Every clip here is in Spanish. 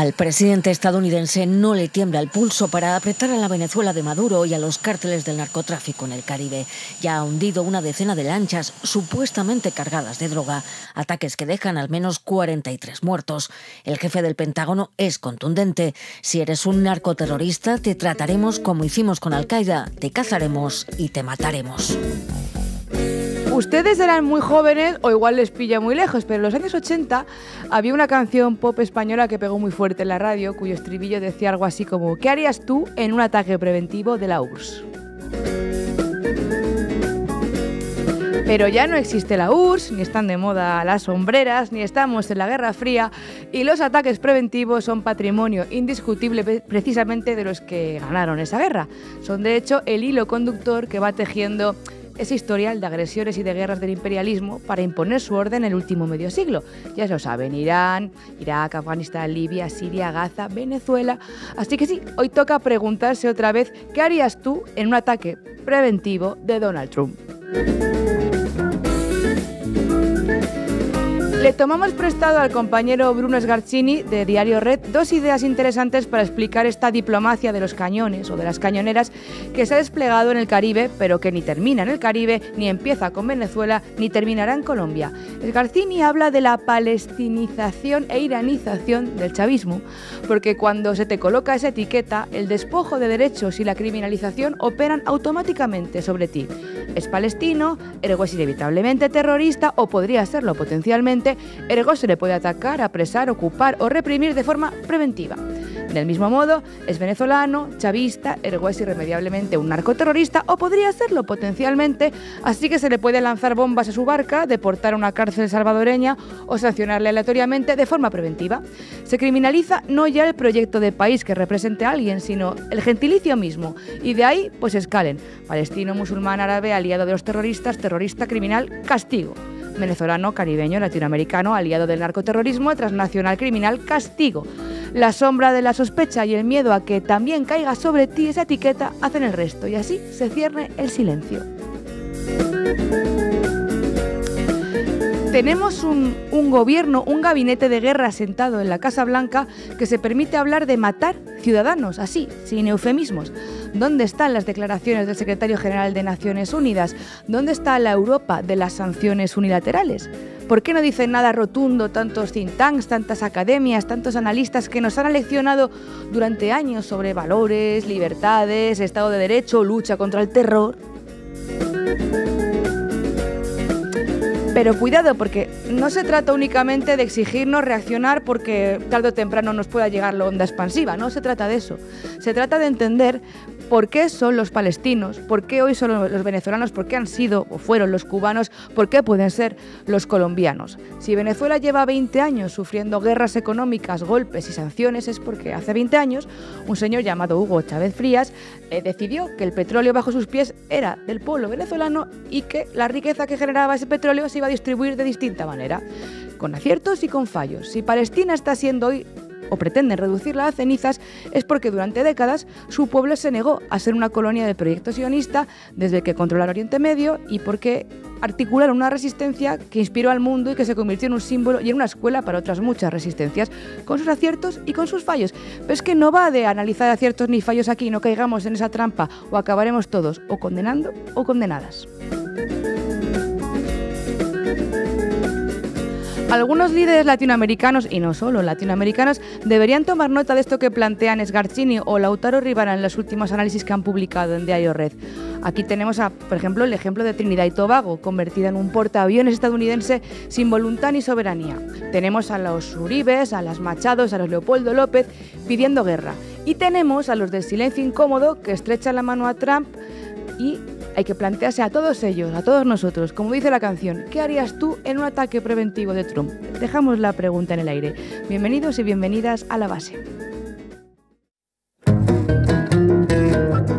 Al presidente estadounidense no le tiembla el pulso para apretar a la Venezuela de Maduro y a los cárteles del narcotráfico en el Caribe. Ya ha hundido una decena de lanchas supuestamente cargadas de droga, ataques que dejan al menos 43 muertos. El jefe del Pentágono es contundente. Si eres un narcoterrorista, te trataremos como hicimos con Al-Qaeda, te cazaremos y te mataremos. Ustedes eran muy jóvenes o igual les pilla muy lejos, pero en los años 80 había una canción pop española que pegó muy fuerte en la radio, cuyo estribillo decía algo así como: ¿qué harías tú en un ataque preventivo de la URSS? Pero ya no existe la URSS, ni están de moda las sombreras, ni estamos en la Guerra Fría, y los ataques preventivos son patrimonio indiscutible precisamente de los que ganaron esa guerra. Son de hecho el hilo conductor que va tejiendo ese historial de agresiones y de guerras del imperialismo para imponer su orden en el último medio siglo. Ya lo saben, Irán, Irak, Afganistán, Libia, Siria, Gaza, Venezuela. Así que sí, hoy toca preguntarse otra vez ¿qué harías tú en un ataque preventivo de Donald Trump? Le tomamos prestado al compañero Bruno Sgarcini de Diario Red dos ideas interesantes para explicar esta diplomacia de los cañones o de las cañoneras que se ha desplegado en el Caribe, pero que ni termina en el Caribe, ni empieza con Venezuela, ni terminará en Colombia. Sgarcini habla de la palestinización e iranización del chavismo, porque cuando se te coloca esa etiqueta, el despojo de derechos y la criminalización operan automáticamente sobre ti. Es palestino, ergo es inevitablemente terrorista o podría serlo potencialmente, ergo se le puede atacar, apresar, ocupar o reprimir de forma preventiva. Del mismo modo, es venezolano, chavista, ergo es irremediablemente un narcoterrorista o podría serlo potencialmente, así que se le puede lanzar bombas a su barca, deportar a una cárcel salvadoreña o sancionarle aleatoriamente de forma preventiva. Se criminaliza no ya el proyecto de país que represente a alguien, sino el gentilicio mismo, y de ahí pues escalen: palestino, musulmán, árabe, aliado de los terroristas, terrorista, criminal, castigo. Venezolano, caribeño, latinoamericano, aliado del narcoterrorismo, transnacional, criminal, castigo. La sombra de la sospecha y el miedo a que también caiga sobre ti esa etiqueta hacen el resto, y así se cierne el silencio. Tenemos un gobierno, un gabinete de guerra sentado en la Casa Blanca que se permite hablar de matar ciudadanos, así, sin eufemismos. ¿Dónde están las declaraciones del secretario general de Naciones Unidas? ¿Dónde está la Europa de las sanciones unilaterales? ¿Por qué no dicen nada rotundo tantos think tanks, tantas academias, tantos analistas que nos han aleccionado durante años sobre valores, libertades, Estado de Derecho, lucha contra el terror? Pero cuidado, porque no se trata únicamente de exigirnos reaccionar porque tarde o temprano nos pueda llegar la onda expansiva, no se trata de eso. Se trata de entender por qué son los palestinos, por qué hoy son los venezolanos, por qué han sido o fueron los cubanos, por qué pueden ser los colombianos. Si Venezuela lleva 20 años sufriendo guerras económicas, golpes y sanciones, es porque hace 20 años un señor llamado Hugo Chávez Frías decidió que el petróleo bajo sus pies era del pueblo venezolano y que la riqueza que generaba ese petróleo se iba a distribuir de distinta manera, con aciertos y con fallos. Si Palestina está siendo hoy o pretenden reducirla a cenizas, es porque durante décadas su pueblo se negó a ser una colonia del proyecto sionista desde que controla el Oriente Medio y porque articularon una resistencia que inspiró al mundo y que se convirtió en un símbolo y en una escuela para otras muchas resistencias, con sus aciertos y con sus fallos. Pero es que no va de analizar aciertos ni fallos aquí, no caigamos en esa trampa o acabaremos todos o condenando o condenadas. Algunos líderes latinoamericanos, y no solo latinoamericanos, deberían tomar nota de esto que plantean Sgarcini o Lautaro Rivara en los últimos análisis que han publicado en Diario Red. Aquí tenemos, por ejemplo, el ejemplo de Trinidad y Tobago, convertida en un portaaviones estadounidense sin voluntad ni soberanía. Tenemos a los Uribes, a las Machados, a los Leopoldo López pidiendo guerra. Y tenemos a los del silencio incómodo que estrechan la mano a Trump y hay que plantearse a todos ellos, a todos nosotros, como dice la canción, ¿qué harías tú en un ataque preventivo de Trump? Dejamos la pregunta en el aire. Bienvenidos y bienvenidas a La Base.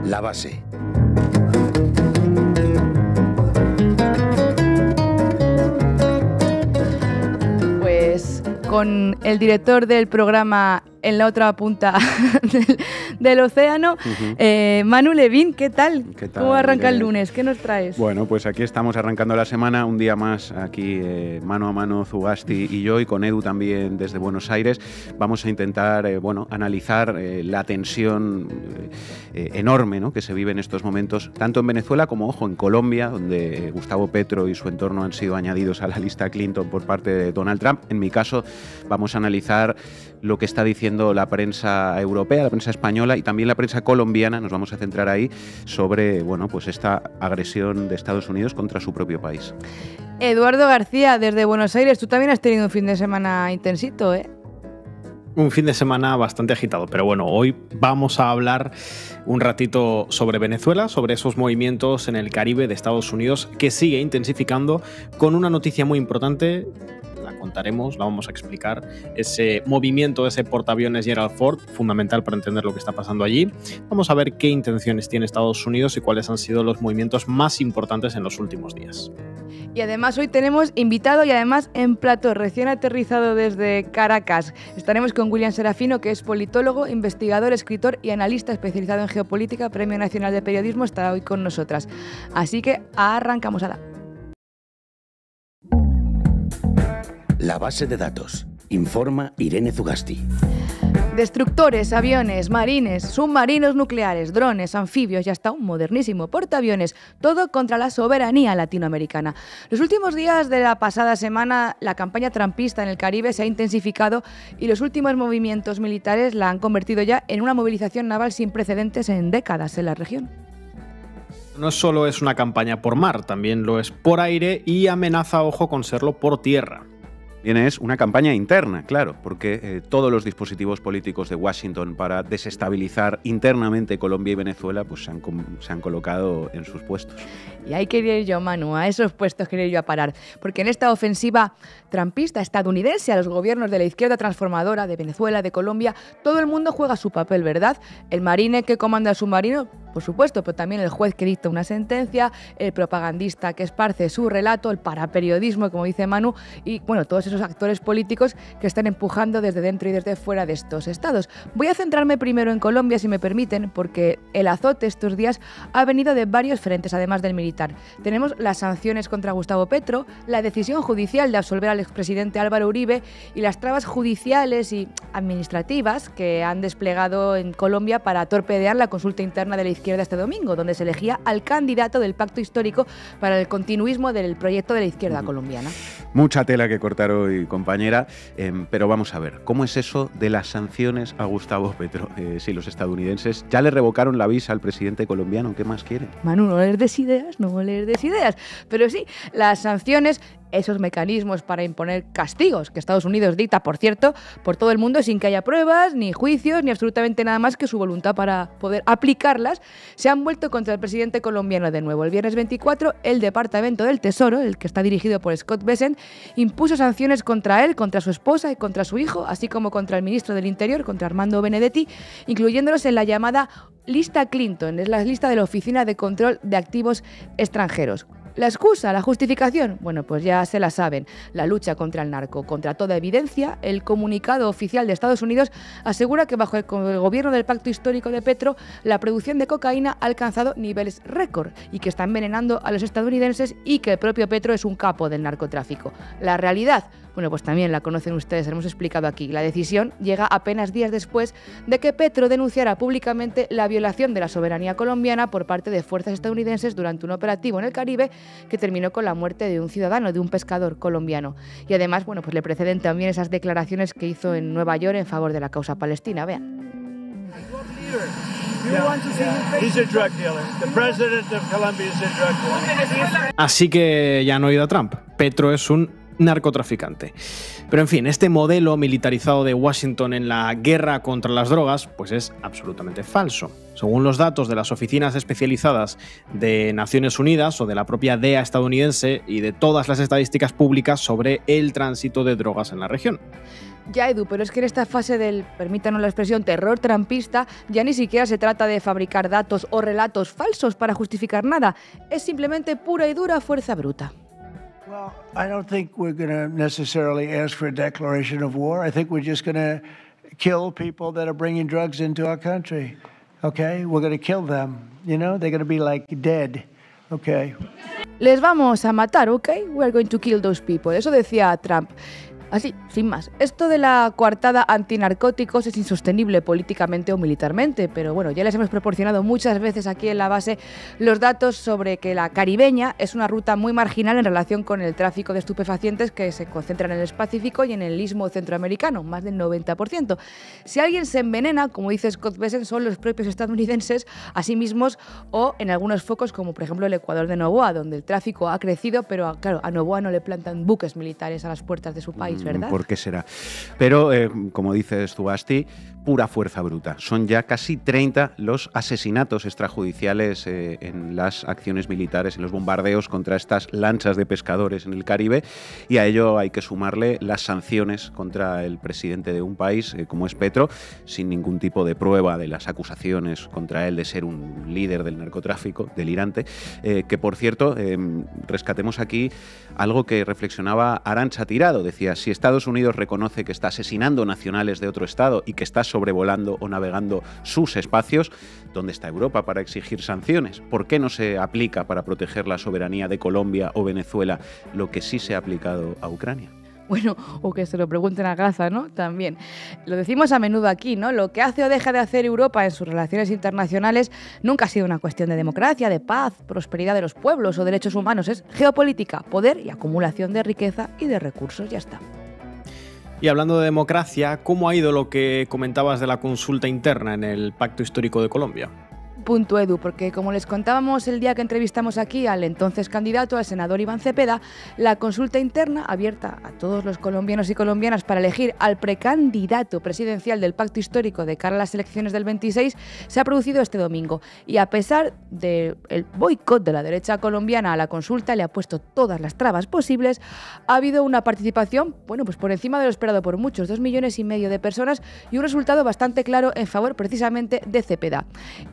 La Base. Pues con el director del programa en la otra punta del océano. Manu Levín, ¿qué tal? ¿Cómo arranca el lunes? ¿Qué nos traes? Bueno, pues aquí estamos arrancando la semana, un día más aquí mano a mano Zugasti y yo, y con Edu también desde Buenos Aires. Vamos a intentar analizar la tensión enorme, ¿no?, que se vive en estos momentos, tanto en Venezuela como, ojo, en Colombia, donde Gustavo Petro y su entorno han sido añadidos a la lista Clinton por parte de Donald Trump. En mi caso, vamos a analizar lo que está diciendo la prensa europea, la prensa española y también la prensa colombiana, nos vamos a centrar ahí, sobre pues esta agresión de Estados Unidos contra su propio país. Eduardo García, desde Buenos Aires, tú también has tenido un fin de semana intensito, ¿eh? Un fin de semana bastante agitado, pero bueno, hoy vamos a hablar un ratito sobre Venezuela, sobre esos movimientos en el Caribe de Estados Unidos que sigue intensificando, con una noticia muy importante. La contaremos, la vamos a explicar, ese movimiento de ese portaaviones Gerald Ford, fundamental para entender lo que está pasando allí. Vamos a ver qué intenciones tiene Estados Unidos y cuáles han sido los movimientos más importantes en los últimos días. Y además hoy tenemos invitado y además en plató, recién aterrizado desde Caracas. Estaremos con William Serafino, que es politólogo, investigador, escritor y analista especializado en geopolítica, Premio Nacional de Periodismo, estará hoy con nosotras. Así que arrancamos a la... La base de datos. Informa Irene Zugasti. Destructores, aviones, marines, submarinos nucleares, drones, anfibios y hasta un modernísimo portaaviones, todo contra la soberanía latinoamericana. Los últimos días de la pasada semana, la campaña trumpista en el Caribe se ha intensificado y los últimos movimientos militares la han convertido ya en una movilización naval sin precedentes en décadas en la región. No solo es una campaña por mar, también lo es por aire y amenaza, ojo, con serlo por tierra. Bien, es una campaña interna, claro, porque todos los dispositivos políticos de Washington para desestabilizar internamente Colombia y Venezuela pues se han colocado en sus puestos. Y ahí quería ir yo, Manu, a esos puestos quería ir yo a parar, porque en esta ofensiva trumpista estadounidense a los gobiernos de la izquierda transformadora de Venezuela, de Colombia, todo el mundo juega su papel, ¿verdad? El marine que comanda el submarino, por supuesto, pero también el juez que dicta una sentencia, el propagandista que esparce su relato, el paraperiodismo, como dice Manu, y bueno, todos esos actores políticos que están empujando desde dentro y desde fuera de estos estados. Voy a centrarme primero en Colombia, si me permiten, porque el azote estos días ha venido de varios frentes, además del militar. Tenemos las sanciones contra Gustavo Petro, la decisión judicial de absolver al expresidente Álvaro Uribe y las trabas judiciales y administrativas que han desplegado en Colombia para torpedear la consulta interna de la izquierda este domingo, donde se elegía al candidato del pacto histórico para el continuismo del proyecto de la izquierda colombiana. Mucha tela que cortar hoy, compañera, pero vamos a ver, ¿cómo es eso de las sanciones a Gustavo Petro? Si los estadounidenses ya le revocaron la visa al presidente colombiano, ¿qué más quieren? Manu, no les des ideas, pero sí, las sanciones, esos mecanismos para imponer castigos que Estados Unidos dicta, por cierto, por todo el mundo sin que haya pruebas, ni juicios, ni absolutamente nada más que su voluntad para poder aplicarlas, se han vuelto contra el presidente colombiano de nuevo. El viernes 24, el Departamento del Tesoro, el que está dirigido por Scott Bessent, impuso sanciones contra él, contra su esposa y contra su hijo, así como contra el ministro del Interior, contra Armando Benedetti, incluyéndolos en la llamada lista Clinton, es la lista de la Oficina de Control de Activos Extranjeros. ¿La excusa, la justificación? Bueno, pues ya se la saben. La lucha contra el narco. Contra toda evidencia, el comunicado oficial de Estados Unidos asegura que bajo el gobierno del pacto histórico de Petro, la producción de cocaína ha alcanzado niveles récord y que está envenenando a los estadounidenses y que el propio Petro es un capo del narcotráfico. La realidad, bueno, pues también la conocen ustedes, hemos explicado aquí. La decisión llega apenas días después de que Petro denunciara públicamente la violación de la soberanía colombiana por parte de fuerzas estadounidenses durante un operativo en el Caribe que terminó con la muerte de un ciudadano, de un pescador colombiano. Y además, bueno, pues le preceden también esas declaraciones que hizo en Nueva York en favor de la causa palestina. Vean. Así que ya han oído a Trump. Petro es un narcotraficante. Pero en fin, este modelo militarizado de Washington en la guerra contra las drogas pues es absolutamente falso. Según los datos de las oficinas especializadas de Naciones Unidas o de la propia DEA estadounidense y de todas las estadísticas públicas sobre el tránsito de drogas en la región. Ya, Edu, pero es que en esta fase del, permítanos la expresión, terror trumpista, ya ni siquiera se trata de fabricar datos o relatos falsos para justificar nada. Es simplemente pura y dura fuerza bruta. Well, I don't think we're going to necessarily ask for a declaration of war. I think we're just going to kill people that are bringing drugs into our country. Okay, we're going to kill them. You know, they're going to be like dead. Okay. Les vamos a matar, ¿ok? We're going to kill those people. Eso decía Trump. Así, sin más. Esto de la coartada antinarcóticos es insostenible políticamente o militarmente, pero bueno, ya les hemos proporcionado muchas veces aquí en la base los datos sobre que la caribeña es una ruta muy marginal en relación con el tráfico de estupefacientes que se concentran en el Pacífico y en el istmo centroamericano, más del 90%. Si alguien se envenena, como dice Scott Bessent, son los propios estadounidenses a sí mismos o en algunos focos como por ejemplo el Ecuador de Noboa, donde el tráfico ha crecido, pero claro, a Noboa no le plantan buques militares a las puertas de su país, ¿verdad? ¿Por qué será? Pero, como dices Zugasti, pura fuerza bruta. Son ya casi 30 los asesinatos extrajudiciales en las acciones militares, en los bombardeos contra estas lanchas de pescadores en el Caribe, y a ello hay que sumarle las sanciones contra el presidente de un país, como es Petro, sin ningún tipo de prueba de las acusaciones contra él de ser un líder del narcotráfico delirante, que por cierto, rescatemos aquí algo que reflexionaba Arantxa Tirado. Decía, si Estados Unidos reconoce que está asesinando nacionales de otro estado y que está sobrevolando o navegando sus espacios, ¿dónde está Europa para exigir sanciones? ¿Por qué no se aplica para proteger la soberanía de Colombia o Venezuela lo que sí se ha aplicado a Ucrania? Bueno, o que se lo pregunten a Gaza, ¿no? También. Lo decimos a menudo aquí, ¿no? Lo que hace o deja de hacer Europa en sus relaciones internacionales nunca ha sido una cuestión de democracia, de paz, prosperidad de los pueblos o derechos humanos. Es geopolítica, poder y acumulación de riqueza y de recursos. Ya está. Y hablando de democracia, ¿cómo ha ido lo que comentabas de la consulta interna en el Pacto Histórico de Colombia? .edu, porque como les contábamos el día que entrevistamos aquí al entonces candidato, al senador Iván Cepeda, la consulta interna abierta a todos los colombianos y colombianas para elegir al precandidato presidencial del Pacto Histórico de cara a las elecciones del 26 se ha producido este domingo, y a pesar del boicot de la derecha colombiana a la consulta, le ha puesto todas las trabas posibles, ha habido una participación, bueno, pues por encima de lo esperado por muchos, 2,5 millones de personas, y un resultado bastante claro en favor precisamente de Cepeda.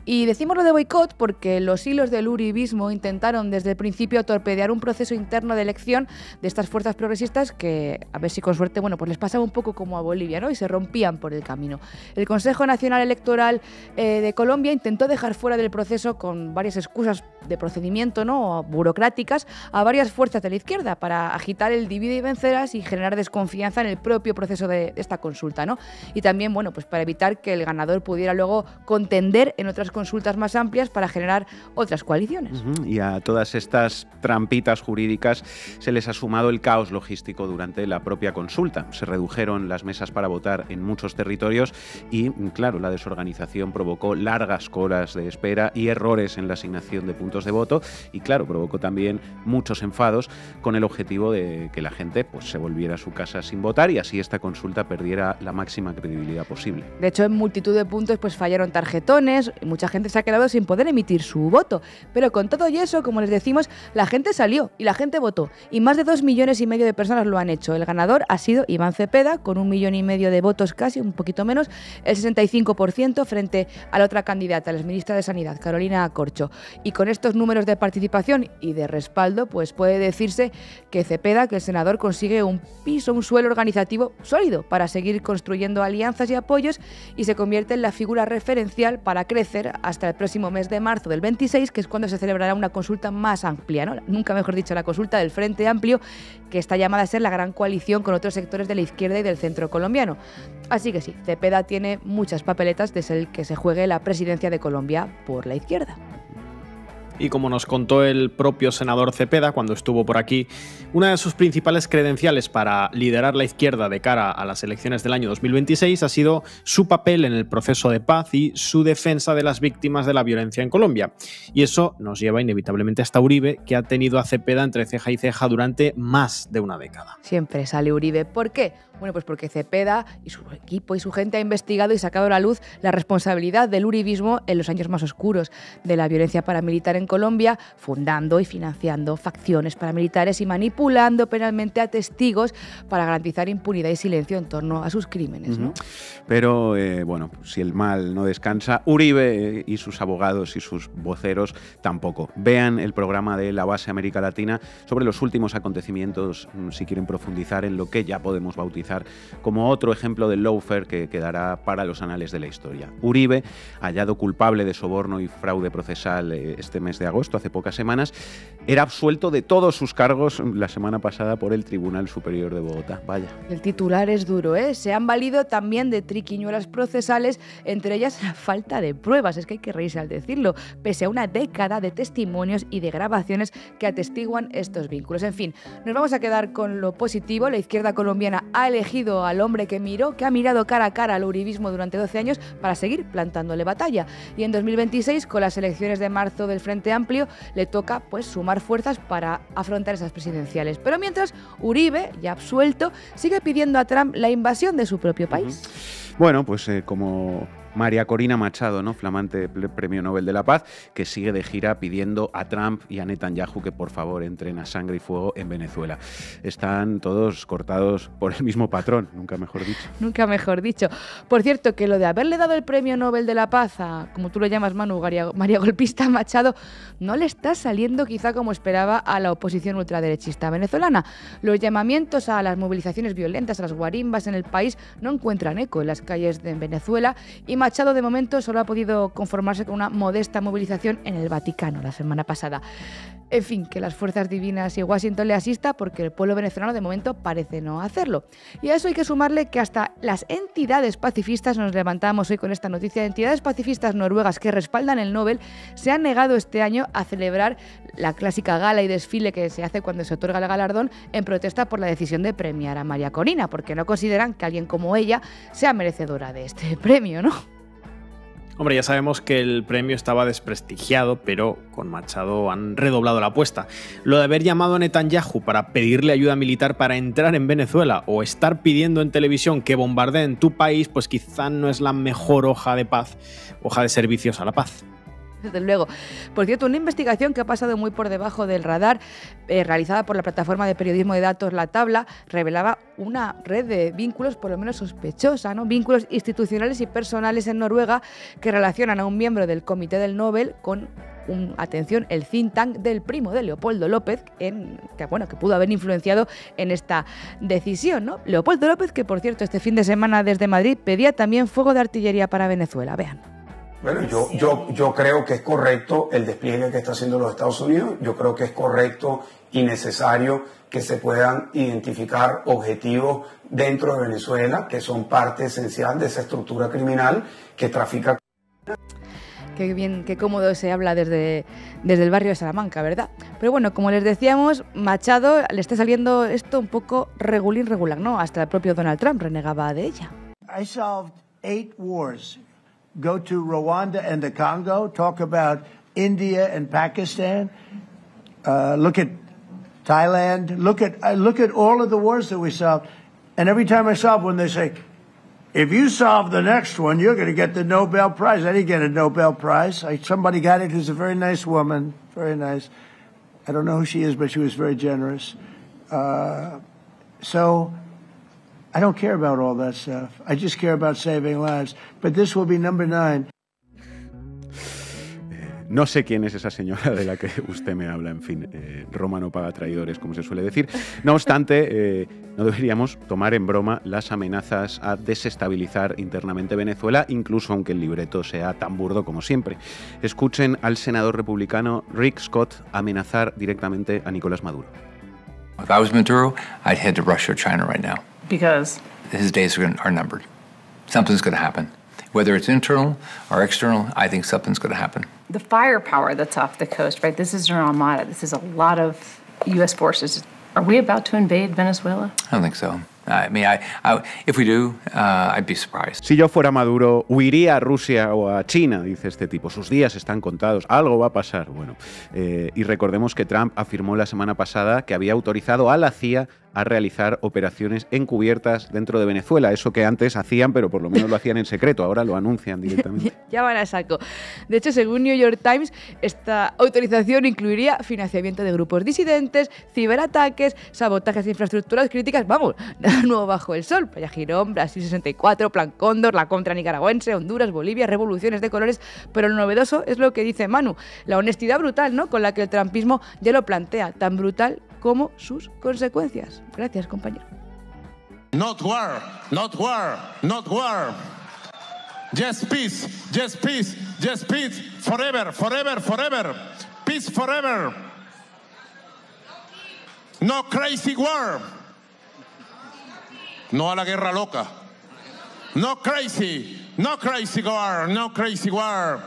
Y decimos lo de boicot porque los hilos del uribismo intentaron desde el principio torpedear un proceso interno de elección de estas fuerzas progresistas que, a ver si con suerte, bueno, pues les pasaba un poco como a Bolivia, ¿no? Y se rompían por el camino. El Consejo Nacional Electoral de Colombia intentó dejar fuera del proceso con varias excusas de procedimiento, ¿no? Burocráticas a varias fuerzas de la izquierda para agitar el divide y vencerás y generar desconfianza en el propio proceso de esta consulta, ¿no? Y también, bueno, pues para evitar que el ganador pudiera luego contender en otras consultas más amplias para generar otras coaliciones. Y a todas estas trampitas jurídicas se les ha sumado el caos logístico durante la propia consulta. Se redujeron las mesas para votar en muchos territorios y, claro, la desorganización provocó largas colas de espera y errores en la asignación de puntos de voto y, claro, provocó también muchos enfados con el objetivo de que la gente pues, se volviera a su casa sin votar y así esta consulta perdiera la máxima credibilidad posible. De hecho, en multitud de puntos pues fallaron tarjetones y mucha gente se ha quedado sin poder emitir su voto. Pero con todo y eso, como les decimos, la gente salió y la gente votó. Y más de 2,5 millones de personas lo han hecho. El ganador ha sido Iván Cepeda, con 1,5 millones de votos casi, un poquito menos, el 65% frente a la otra candidata, la ministra de Sanidad, Carolina Corcho. Y con estos números de participación y de respaldo, pues puede decirse que Cepeda, que el senador, consigue un piso, un suelo organizativo sólido para seguir construyendo alianzas y apoyos y se convierte en la figura referencial para crecer hasta el próximo mes de marzo del 26, que es cuando se celebrará una consulta más amplia, ¿no? Nunca mejor dicho, la consulta del Frente Amplio, que está llamada a ser la gran coalición con otros sectores de la izquierda y del centro colombiano. Así que sí, Cepeda tiene muchas papeletas desde el que se juegue la presidencia de Colombia por la izquierda. Y como nos contó el propio senador Cepeda cuando estuvo por aquí, una de sus principales credenciales para liderar la izquierda de cara a las elecciones del año 2026 ha sido su papel en el proceso de paz y su defensa de las víctimas de la violencia en Colombia. Y eso nos lleva inevitablemente hasta Uribe, que ha tenido a Cepeda entre ceja y ceja durante más de una década. Siempre sale Uribe. ¿Por qué? Bueno, pues porque Cepeda y su equipo y su gente ha investigado y sacado a la luz la responsabilidad del uribismo en los años más oscuros de la violencia paramilitar en Colombia, fundando y financiando facciones paramilitares y manipulando penalmente a testigos para garantizar impunidad y silencio en torno a sus crímenes, ¿no? Pero, bueno, si el mal no descansa, Uribe y sus abogados y sus voceros tampoco. Vean el programa de La Base América Latina sobre los últimos acontecimientos, si quieren profundizar en lo que ya podemos bautizar como otro ejemplo del lawfare que quedará para los anales de la historia. Uribe, hallado culpable de soborno y fraude procesal este mes de agosto, hace pocas semanas, era absuelto de todos sus cargos la semana pasada por el Tribunal Superior de Bogotá. Vaya. El titular es duro, ¿eh? Se han valido también de triquiñuelas procesales, entre ellas la falta de pruebas, es que hay que reírse al decirlo, pese a una década de testimonios y de grabaciones que atestiguan estos vínculos. En fin, nos vamos a quedar con lo positivo. La izquierda colombiana ha elegido al hombre que ha mirado cara a cara al uribismo durante 12 años para seguir plantándole batalla. Y en 2026, con las elecciones de marzo del Frente Amplio, le toca pues sumar fuerzas para afrontar esas presidenciales. Pero mientras, Uribe, ya absuelto, sigue pidiendo a Trump la invasión de su propio país. Bueno, pues como María Corina Machado, ¿no? Flamante Premio Nobel de la Paz, que sigue de gira pidiendo a Trump y a Netanyahu que por favor entren a sangre y fuego en Venezuela. Están todos cortados por el mismo patrón, nunca mejor dicho. Nunca mejor dicho. Por cierto, que lo de haberle dado el Premio Nobel de la Paz a, como tú lo llamas, Manu, María Golpista Machado, no le está saliendo quizá como esperaba a la oposición ultraderechista venezolana. Los llamamientos a las movilizaciones violentas, a las guarimbas en el país, no encuentran eco en las calles de Venezuela y Machado de momento solo ha podido conformarse con una modesta movilización en el Vaticano la semana pasada. En fin, que las fuerzas divinas y Washington le asista porque el pueblo venezolano de momento parece no hacerlo. Y a eso hay que sumarle que hasta las entidades pacifistas, nos levantamos hoy con esta noticia, entidades pacifistas noruegas que respaldan el Nobel se han negado este año a celebrar la clásica gala y desfile que se hace cuando se otorga el galardón en protesta por la decisión de premiar a María Corina, porque no consideran que alguien como ella sea merecedora de este premio, ¿no? Hombre, ya sabemos que el premio estaba desprestigiado, pero con Machado han redoblado la apuesta. Lo de haber llamado a Netanyahu para pedirle ayuda militar para entrar en Venezuela o estar pidiendo en televisión que bombardeen tu país, pues quizá no es la mejor hoja de servicios a la paz. Desde luego. Por cierto, una investigación que ha pasado muy por debajo del radar, realizada por la plataforma de periodismo de datos La Tabla, revelaba una red de vínculos por lo menos sospechosa, ¿no? Vínculos institucionales y personales en Noruega que relacionan a un miembro del Comité del Nobel con atención, el think tank del primo de Leopoldo López, que pudo haber influenciado en esta decisión, ¿no? Leopoldo López, que por cierto este fin de semana desde Madrid pedía también fuego de artillería para Venezuela. Vean. Bueno, yo creo que es correcto el despliegue que está haciendo los Estados Unidos. Yo creo que es correcto y necesario que se puedan identificar objetivos dentro de Venezuela que son parte esencial de esa estructura criminal que trafica. Qué bien, qué cómodo se habla desde el barrio de Salamanca, ¿verdad? Pero bueno, como les decíamos, Machado le está saliendo esto un poco regular, ¿no? Hasta el propio Donald Trump renegaba de ella. I solved 8 wars. Go to Rwanda and the Congo, talk about India and Pakistan, look at Thailand, look at all of the wars that we solved. And every time I solve one, they say, if you solve the next one, you're going to get the Nobel Prize. I didn't get a Nobel Prize. Somebody got it who's a very nice woman, very nice. I don't know who she is, but she was very generous. So I don't care about all that stuff. I just care about saving lives. But this will be number 9. No sé quién es esa señora de la que usted me habla, en fin, Roma no paga traidores, como se suele decir. No obstante, no deberíamos tomar en broma las amenazas a desestabilizar internamente Venezuela, incluso aunque el libreto sea tan burdo como siempre. Escuchen al senador republicano Rick Scott amenazar directamente a Nicolás Maduro. If I was Maduro, I'd head to Russia or China right now. Because? His days are numbered. Something's going to happen. Whether it's internal or external, I think something's going to happen. The firepower that's off the coast, right? This is an armada. This is a lot of U.S. forces. Are we about to invade Venezuela? I don't think so. I mean, if we do, I'd be surprised. Si yo fuera Maduro, huiría a Rusia o a China, dice este tipo. Sus días están contados, algo va a pasar. Bueno, y recordemos que Trump afirmó la semana pasada que había autorizado a la CIA a realizar operaciones encubiertas dentro de Venezuela. Eso que antes hacían, pero por lo menos lo hacían en secreto, ahora lo anuncian directamente. Ya van a saco. De hecho, según New York Times, esta autorización incluiría financiamiento de grupos disidentes, ciberataques, sabotajes de infraestructuras críticas, vamos, nada nuevo bajo el sol. Playa Girón, Brasil 64, Plan Cóndor, la contra nicaragüense, Honduras, Bolivia, revoluciones de colores, pero lo novedoso es lo que dice Manu, la honestidad brutal, ¿no?, con la que el trumpismo ya lo plantea, tan brutal como sus consecuencias. Gracias, compañero. Not war, not war, not war. Yes, peace, yes, peace, yes, peace, forever, forever, forever. Peace forever. No crazy war. No a la guerra loca. No crazy war, no crazy war.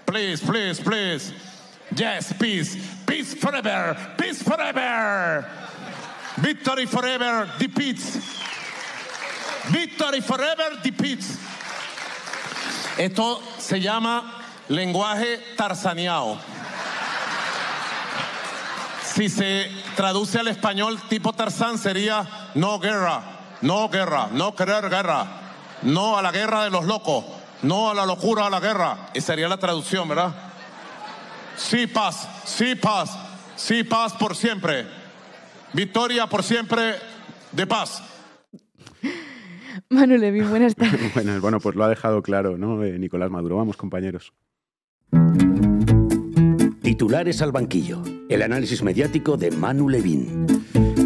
Please, please, please. Yes, peace, peace forever, peace forever. Victory forever, defeats. Victory forever, defeats. Esto se llama lenguaje tarzaneado. Si se traduce al español tipo Tarzán sería no guerra, no guerra, no querer guerra, no a la guerra de los locos, no a la locura a la guerra. Esa sería la traducción, ¿verdad? Sí paz, sí paz, sí paz por siempre. Victoria por siempre de paz. Manu Levín, buenas tardes. Bueno, pues lo ha dejado claro, ¿no? Nicolás Maduro. Vamos, compañeros. Titulares al banquillo. El análisis mediático de Manu Levín.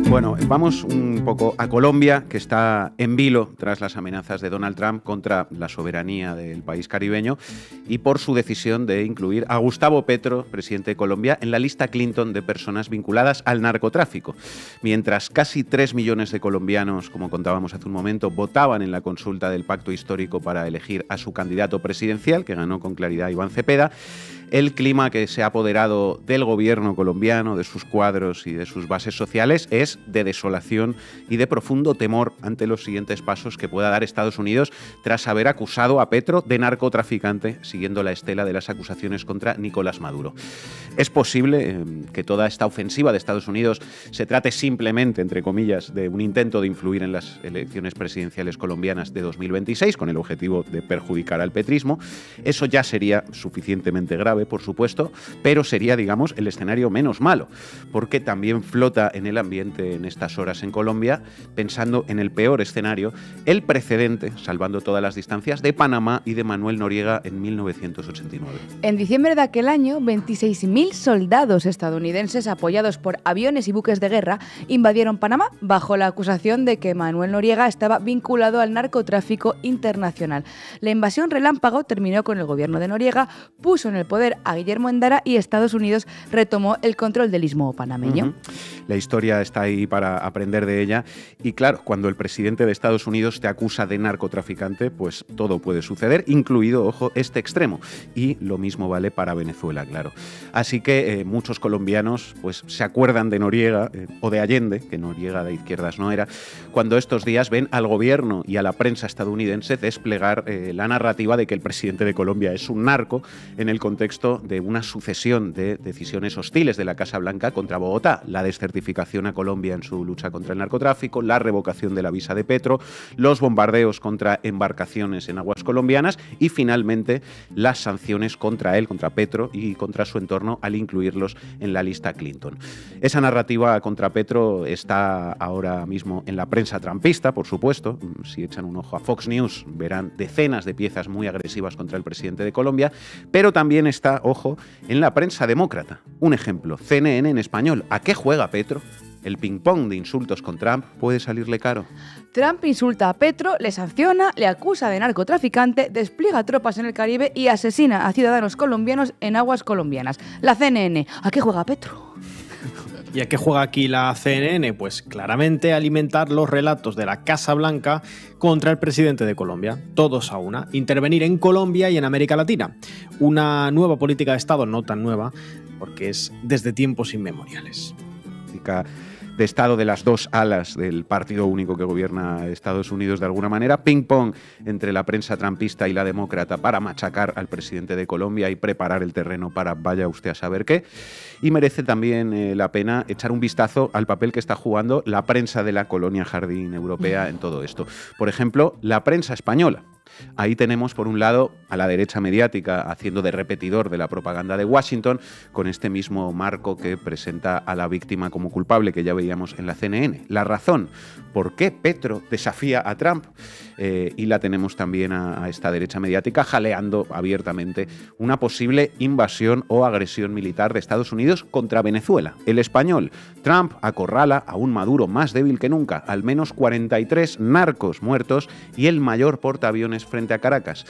Bueno, vamos un poco a Colombia, que está en vilo tras las amenazas de Donald Trump contra la soberanía del país caribeño y por su decisión de incluir a Gustavo Petro, presidente de Colombia, en la lista Clinton de personas vinculadas al narcotráfico. Mientras casi 3 millones de colombianos, como contábamos hace un momento, votaban en la consulta del pacto histórico para elegir a su candidato presidencial, que ganó con claridad Iván Cepeda, el clima que se ha apoderado del gobierno colombiano, de sus cuadros y de sus bases sociales, es de desolación y de profundo temor ante los siguientes pasos que pueda dar Estados Unidos tras haber acusado a Petro de narcotraficante, siguiendo la estela de las acusaciones contra Nicolás Maduro. Es posible que toda esta ofensiva de Estados Unidos se trate simplemente, entre comillas, de un intento de influir en las elecciones presidenciales colombianas de 2026 con el objetivo de perjudicar al petrismo. Eso ya sería suficientemente grave, por supuesto, pero sería, digamos, el escenario menos malo, porque también flota en el ambiente en estas horas en Colombia, pensando en el peor escenario, el precedente, salvando todas las distancias, de Panamá y de Manuel Noriega en 1989. En diciembre de aquel año, 26.000 soldados estadounidenses apoyados por aviones y buques de guerra invadieron Panamá bajo la acusación de que Manuel Noriega estaba vinculado al narcotráfico internacional. La invasión relámpago terminó con el gobierno de Noriega, puso en el poder a Guillermo Endara y Estados Unidos retomó el control del istmo panameño. La historia está ahí para aprender de ella y claro, cuando el presidente de Estados Unidos te acusa de narcotraficante, pues todo puede suceder, incluido, ojo, este extremo. Y lo mismo vale para Venezuela, claro. Así que muchos colombianos pues se acuerdan de Noriega o de Allende, que Noriega de izquierdas no era, cuando estos días ven al gobierno y a la prensa estadounidense desplegar la narrativa de que el presidente de Colombia es un narco en el contexto de una sucesión de decisiones hostiles de la Casa Blanca contra Bogotá, la desertificación a Colombia en su lucha contra el narcotráfico, la revocación de la visa de Petro, los bombardeos contra embarcaciones en aguas colombianas y finalmente las sanciones contra él, contra Petro y contra su entorno al incluirlos en la lista Clinton. Esa narrativa contra Petro está ahora mismo en la prensa trumpista, por supuesto. Si echan un ojo a Fox News verán decenas de piezas muy agresivas contra el presidente de Colombia, pero también está, ojo, en la prensa demócrata. Un ejemplo, CNN en español. ¿A qué juega Petro? El ping-pong de insultos con Trump puede salirle caro. Trump insulta a Petro, le sanciona, le acusa de narcotraficante, despliega tropas en el Caribe y asesina a ciudadanos colombianos en aguas colombianas. La CNN, ¿a qué juega Petro? ¿Y a qué juega aquí la CNN? Pues claramente alimentar los relatos de la Casa Blanca contra el presidente de Colombia. Todos a una. Intervenir en Colombia y en América Latina. Una nueva política de Estado, no tan nueva, porque es desde tiempos inmemoriales. de estado de las dos alas del partido único que gobierna Estados Unidos de alguna manera, ping-pong entre la prensa trumpista y la demócrata para machacar al presidente de Colombia y preparar el terreno para vaya usted a saber qué. Y merece también la pena echar un vistazo al papel que está jugando la prensa de la colonia jardín europea en todo esto. Por ejemplo, la prensa española. Ahí tenemos, por un lado, a la derecha mediática haciendo de repetidor de la propaganda de Washington, con este mismo marco que presenta a la víctima como culpable, que ya veíamos en la CNN. La razón, ¿por qué Petro desafía a Trump? Y la tenemos también a esta derecha mediática jaleando abiertamente una posible invasión o agresión militar de Estados Unidos contra Venezuela. El Español, Trump acorrala a un Maduro más débil que nunca, al menos 43 narcos muertos y el mayor portaaviones frente a Caracas.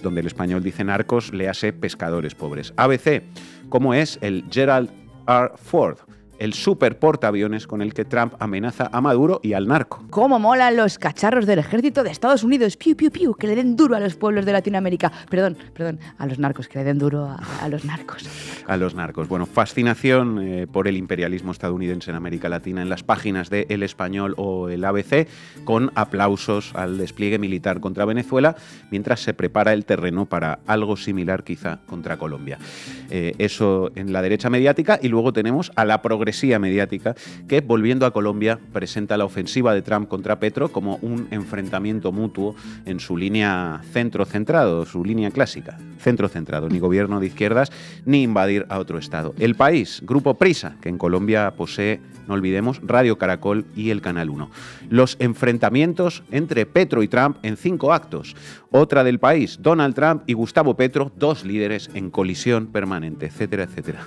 Donde el Español dice narcos, léase pescadores pobres. ABC, ¿cómo es el Gerald R. Ford? El super portaaviones con el que Trump amenaza a Maduro y al narco. ¿Cómo molan los cacharros del ejército de Estados Unidos? Piu, piu, piu, que le den duro a los pueblos de Latinoamérica. Perdón, a los narcos, que le den duro a los narcos. A los narcos. Bueno, fascinación por el imperialismo estadounidense en América Latina en las páginas de El Español o el ABC, con aplausos al despliegue militar contra Venezuela, mientras se prepara el terreno para algo similar quizá contra Colombia. Eso en la derecha mediática, y luego tenemos a la progresía mediática que, volviendo a Colombia, presenta la ofensiva de Trump contra Petro como un enfrentamiento mutuo en su línea centro-centrado, su línea clásica, centro-centrado, ni gobierno de izquierdas ni invadir a otro estado. El País, Grupo Prisa, que en Colombia posee, no olvidemos, Radio Caracol y el Canal 1. Los enfrentamientos entre Petro y Trump en 5 actos. Otra del País, Donald Trump y Gustavo Petro, 2 líderes en colisión permanente, etcétera, etcétera.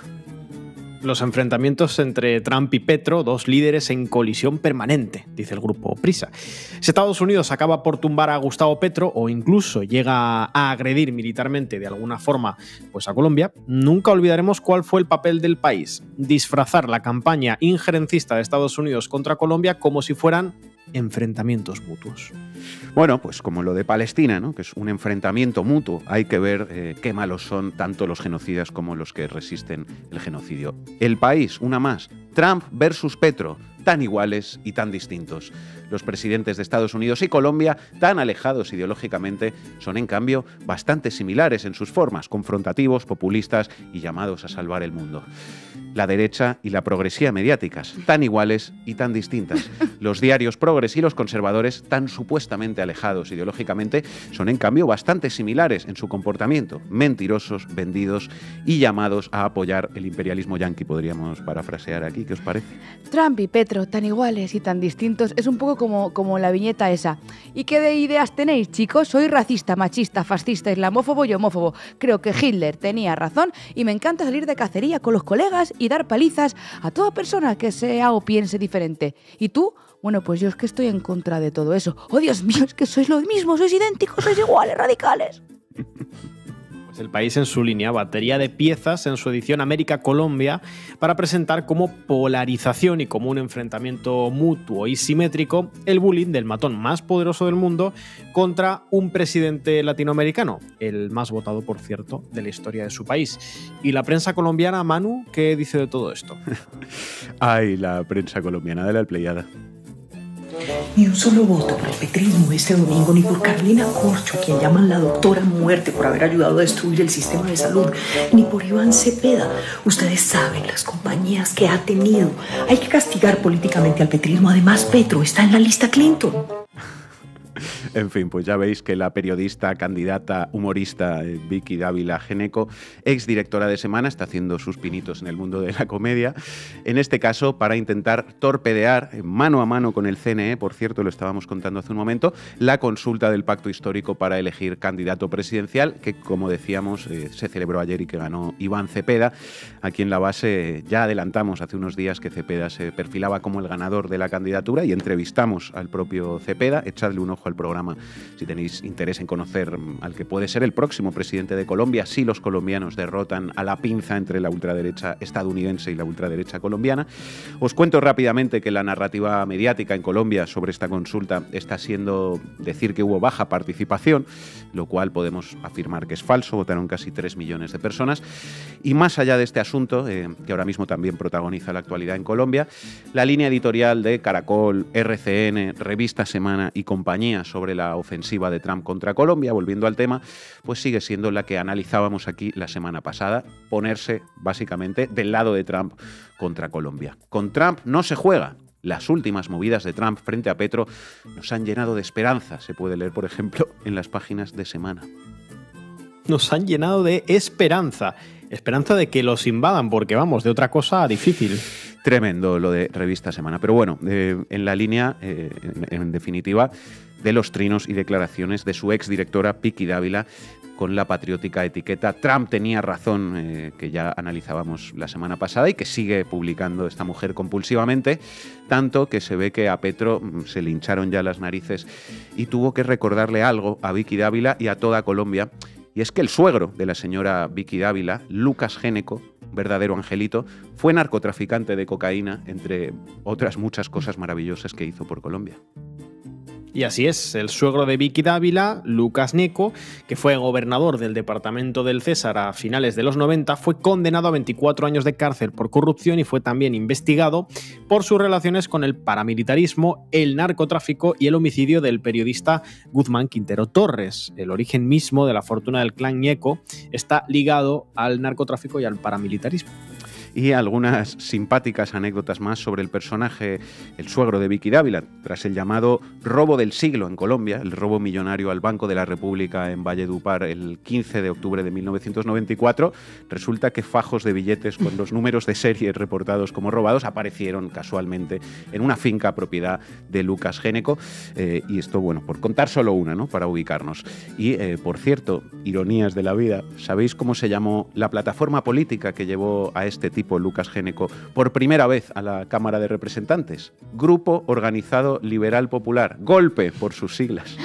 Los enfrentamientos entre Trump y Petro, 2 líderes en colisión permanente, dice el Grupo Prisa. Si Estados Unidos acaba por tumbar a Gustavo Petro o incluso llega a agredir militarmente de alguna forma pues a Colombia, nunca olvidaremos cuál fue el papel del País: disfrazar la campaña injerencista de Estados Unidos contra Colombia como si fueran enfrentamientos mutuos. Bueno, pues como lo de Palestina, ¿no? Que es un enfrentamiento mutuo. Hay que ver qué malos son tanto los genocidas como los que resisten el genocidio. El País, una más. Trump versus Petro, tan iguales y tan distintos. Los presidentes de Estados Unidos y Colombia, tan alejados ideológicamente, son en cambio bastante similares en sus formas, confrontativos, populistas y llamados a salvar el mundo. La derecha y la progresía mediáticas, tan iguales y tan distintas. Los diarios progres y los conservadores, tan supuestamente alejados ideológicamente, son en cambio bastante similares en su comportamiento, mentirosos, vendidos y llamados a apoyar el imperialismo yanqui, podríamos parafrasear aquí. ¿Qué os parece? Trump y Petro, tan iguales y tan distintos, es un poco como la viñeta esa. ¿Y qué de ideas tenéis, chicos? Soy racista, machista, fascista, islamófobo y homófobo. Creo que Hitler tenía razón y me encanta salir de cacería con los colegas y dar palizas a toda persona que sea o piense diferente. ¿Y tú? Bueno, pues yo es que estoy en contra de todo eso. ¡Oh, Dios mío! Es que sois lo mismo, sois idénticos, sois iguales, radicales. El País, en su línea, batería de piezas en su edición América-Colombia para presentar como polarización y como un enfrentamiento mutuo y simétrico el bullying del matón más poderoso del mundo contra un presidente latinoamericano, el más votado, por cierto, de la historia de su país. Y la prensa colombiana, Manu, ¿qué dice de todo esto? Ay, la prensa colombiana de la Pleiada. Ni un solo voto por el petrismo este domingo, ni por Carolina Corcho, quien llaman la doctora muerte por haber ayudado a destruir el sistema de salud, ni por Iván Cepeda. Ustedes saben las compañías que ha tenido. Hay que castigar políticamente al petrismo. Además, Petro está en la lista Clinton. En fin, pues ya veis que la periodista, candidata, humorista Vicky Dávila Geneco, exdirectora de Semana, está haciendo sus pinitos en el mundo de la comedia, en este caso para intentar torpedear mano a mano con el CNE, por cierto, lo estábamos contando hace un momento, la consulta del pacto histórico para elegir candidato presidencial, que como decíamos se celebró ayer y que ganó Iván Cepeda. Aquí en La Base ya adelantamos hace unos días que Cepeda se perfilaba como el ganador de la candidatura y entrevistamos al propio Cepeda. Echadle un ojo al programa programa si tenéis interés en conocer al que puede ser el próximo presidente de Colombia, si los colombianos derrotan a la pinza entre la ultraderecha estadounidense y la ultraderecha colombiana. Os cuento rápidamente que la narrativa mediática en Colombia sobre esta consulta está siendo decir que hubo baja participación, lo cual podemos afirmar que es falso. Votaron casi 3 millones de personas. Y más allá de este asunto, que ahora mismo también protagoniza la actualidad en Colombia, la línea editorial de Caracol, RCN, Revista Semana y compañía sobre la ofensiva de Trump contra Colombia, volviendo al tema, pues sigue siendo la que analizábamos aquí la semana pasada, ponerse básicamente del lado de Trump contra Colombia. Con Trump no se juega. Las últimas movidas de Trump frente a Petro nos han llenado de esperanza, se puede leer, por ejemplo, en las páginas de Semana. Nos han llenado de esperanza. Esperanza de que los invadan, porque vamos, de otra cosa difícil. Tremendo lo de Revista Semana. Pero bueno, en la línea, en definitiva, de los trinos y declaraciones de su exdirectora Vicky Dávila con la patriótica etiqueta Trump tenía razón, que ya analizábamos la semana pasada y que sigue publicando esta mujer compulsivamente, tanto que se ve que a Petro se le hincharon ya las narices y tuvo que recordarle algo a Vicky Dávila y a toda Colombia. Y es que el suegro de la señora Vicky Dávila, Lucas Géneco, verdadero angelito, fue narcotraficante de cocaína, entre otras muchas cosas maravillosas que hizo por Colombia. Y así es, el suegro de Vicky Dávila, Lucas Géneco, que fue gobernador del departamento del César a finales de los 90, fue condenado a 24 años de cárcel por corrupción y fue también investigado por sus relaciones con el paramilitarismo, el narcotráfico y el homicidio del periodista Guzmán Quintero Torres. El origen mismo de la fortuna del clan Ñeco está ligado al narcotráfico y al paramilitarismo. Y algunas simpáticas anécdotas más sobre el personaje, el suegro de Vicky Dávila, tras el llamado robo del siglo en Colombia, el robo millonario al Banco de la República en Valledupar el 15 de octubre de 1994, resulta que fajos de billetes con los números de serie reportados como robados aparecieron casualmente en una finca propiedad de Lucas Géneco. Y esto, bueno, por contar solo una, ¿no?, para ubicarnos. Y, por cierto, ironías de la vida, ¿sabéis cómo se llamó la plataforma política que llevó a este tipo Lucas Géneco por primera vez a la Cámara de Representantes? Grupo Organizado Liberal Popular, GOLPE por sus siglas.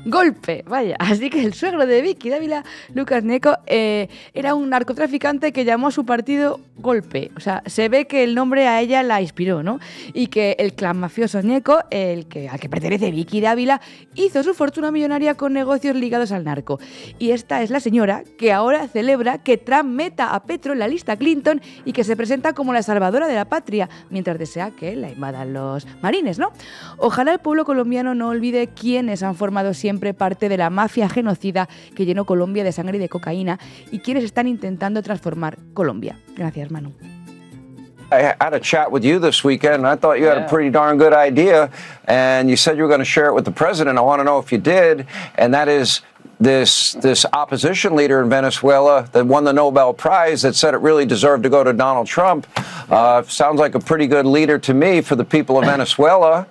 Golpe, vaya. Así que el suegro de Vicky Dávila, Lucas Géneco, era un narcotraficante que llamó a su partido Golpe. O sea, se ve que el nombre a ella la inspiró, ¿no? Y que el clan mafioso Ñeco, al que pertenece Vicky Dávila, hizo su fortuna millonaria con negocios ligados al narco. Y esta es la señora que ahora celebra que Trump meta a Petro en la lista Clinton y que se presenta como la salvadora de la patria, mientras desea que la invadan los marines, ¿no? Ojalá el pueblo colombiano no olvide quiénes han formado siempre parte de la mafia genocida que llenó Colombia de sangre y de cocaína y quienes están intentando transformar Colombia. Gracias, Manu. I had a chat with you this weekend, and I thought you had a pretty darn good idea, and you said you were going to share it with the president. I want to know if you did, and that is this opposition leader in Venezuela that won the Nobel Prize that said it really deserved to go to Donald Trump. Sounds like a pretty good leader to me for the people of Venezuela,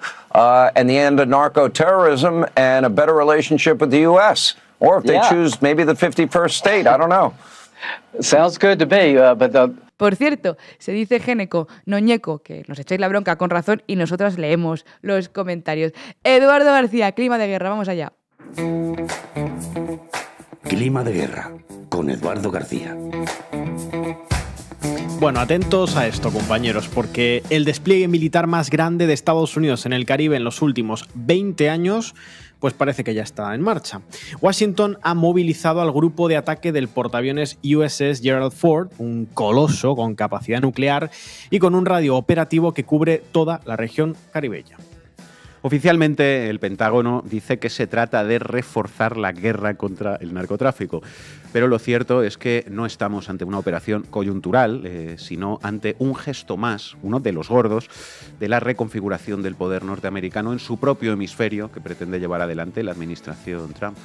and the end of narco-terrorism and a better relationship with the U.S. Or if they choose maybe the 51st state, I don't know. Sounds good to me, but Por cierto, se dice Géneco, no Ñeco, que nos echáis la bronca con razón y nosotros leemos los comentarios. Eduardo García, Clima de Guerra, vamos allá. Clima de Guerra, con Eduardo García. Bueno, atentos a esto, compañeros, porque el despliegue militar más grande de Estados Unidos en el Caribe en los últimos 20 años, pues parece que ya está en marcha. Washington ha movilizado al grupo de ataque del portaaviones USS Gerald Ford, un coloso con capacidad nuclear y con un radio operativo que cubre toda la región caribeña. Oficialmente, el Pentágono dice que se trata de reforzar la guerra contra el narcotráfico, pero lo cierto es que no estamos ante una operación coyuntural, sino ante un gesto más, uno de los gordos, de la reconfiguración del poder norteamericano en su propio hemisferio que pretende llevar adelante la administración Trump.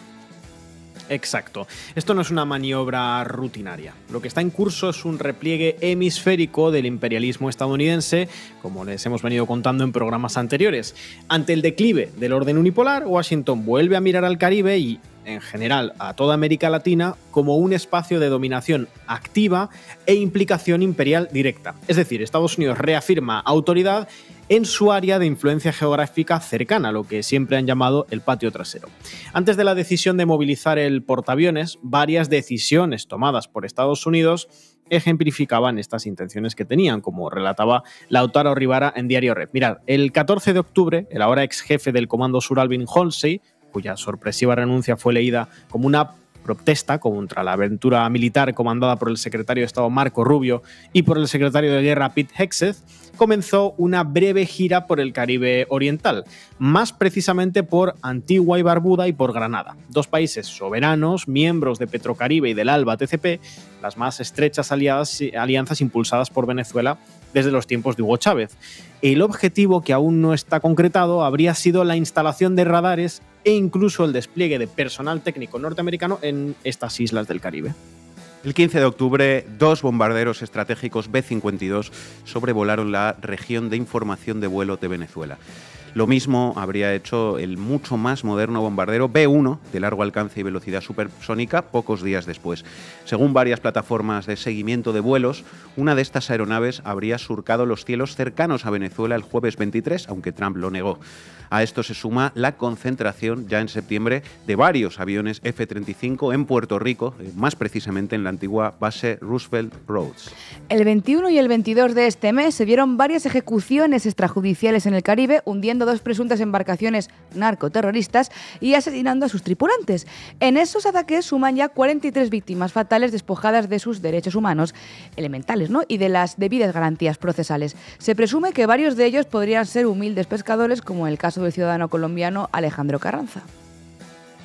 Exacto. Esto no es una maniobra rutinaria. Lo que está en curso es un repliegue hemisférico del imperialismo estadounidense, como les hemos venido contando en programas anteriores. Ante el declive del orden unipolar, Washington vuelve a mirar al Caribe y en general a toda América Latina, como un espacio de dominación activa e implicación imperial directa. Es decir, Estados Unidos reafirma autoridad en su área de influencia geográfica cercana, lo que siempre han llamado el patio trasero. Antes de la decisión de movilizar el portaaviones, varias decisiones tomadas por Estados Unidos ejemplificaban estas intenciones que tenían, como relataba Lautaro Rivara en Diario Red. Mirad, el 14 de octubre, el ahora ex jefe del Comando Sur Alvin Halsey, cuya sorpresiva renuncia fue leída como una protesta contra la aventura militar comandada por el secretario de Estado Marco Rubio y por el secretario de Guerra Pete Hegseth, comenzó una breve gira por el Caribe Oriental, más precisamente por Antigua y Barbuda y por Granada, dos países soberanos, miembros de Petrocaribe y del ALBA TCP, las más estrechas alianzas impulsadas por Venezuela desde los tiempos de Hugo Chávez. El objetivo, que aún no está concretado, habría sido la instalación de radares e incluso el despliegue de personal técnico norteamericano en estas islas del Caribe. El 15 de octubre, 2 bombarderos estratégicos B-52 sobrevolaron la región de información de vuelo de Venezuela. Lo mismo habría hecho el mucho más moderno bombardero B-1 de largo alcance y velocidad supersónica pocos días después. Según varias plataformas de seguimiento de vuelos, una de estas aeronaves habría surcado los cielos cercanos a Venezuela el jueves 23, aunque Trump lo negó. A esto se suma la concentración ya en septiembre de varios aviones F-35 en Puerto Rico, más precisamente en la antigua base Roosevelt Roads. El 21 y el 22 de este mes se dieron varias ejecuciones extrajudiciales en el Caribe, hundiendo 2 presuntas embarcaciones narcoterroristas y asesinando a sus tripulantes. En esos ataques suman ya 43 víctimas fatales despojadas de sus derechos humanos elementales, ¿no?, y de las debidas garantías procesales. Se presume que varios de ellos podrían ser humildes pescadores, como en el caso del ciudadano colombiano Alejandro Carranza.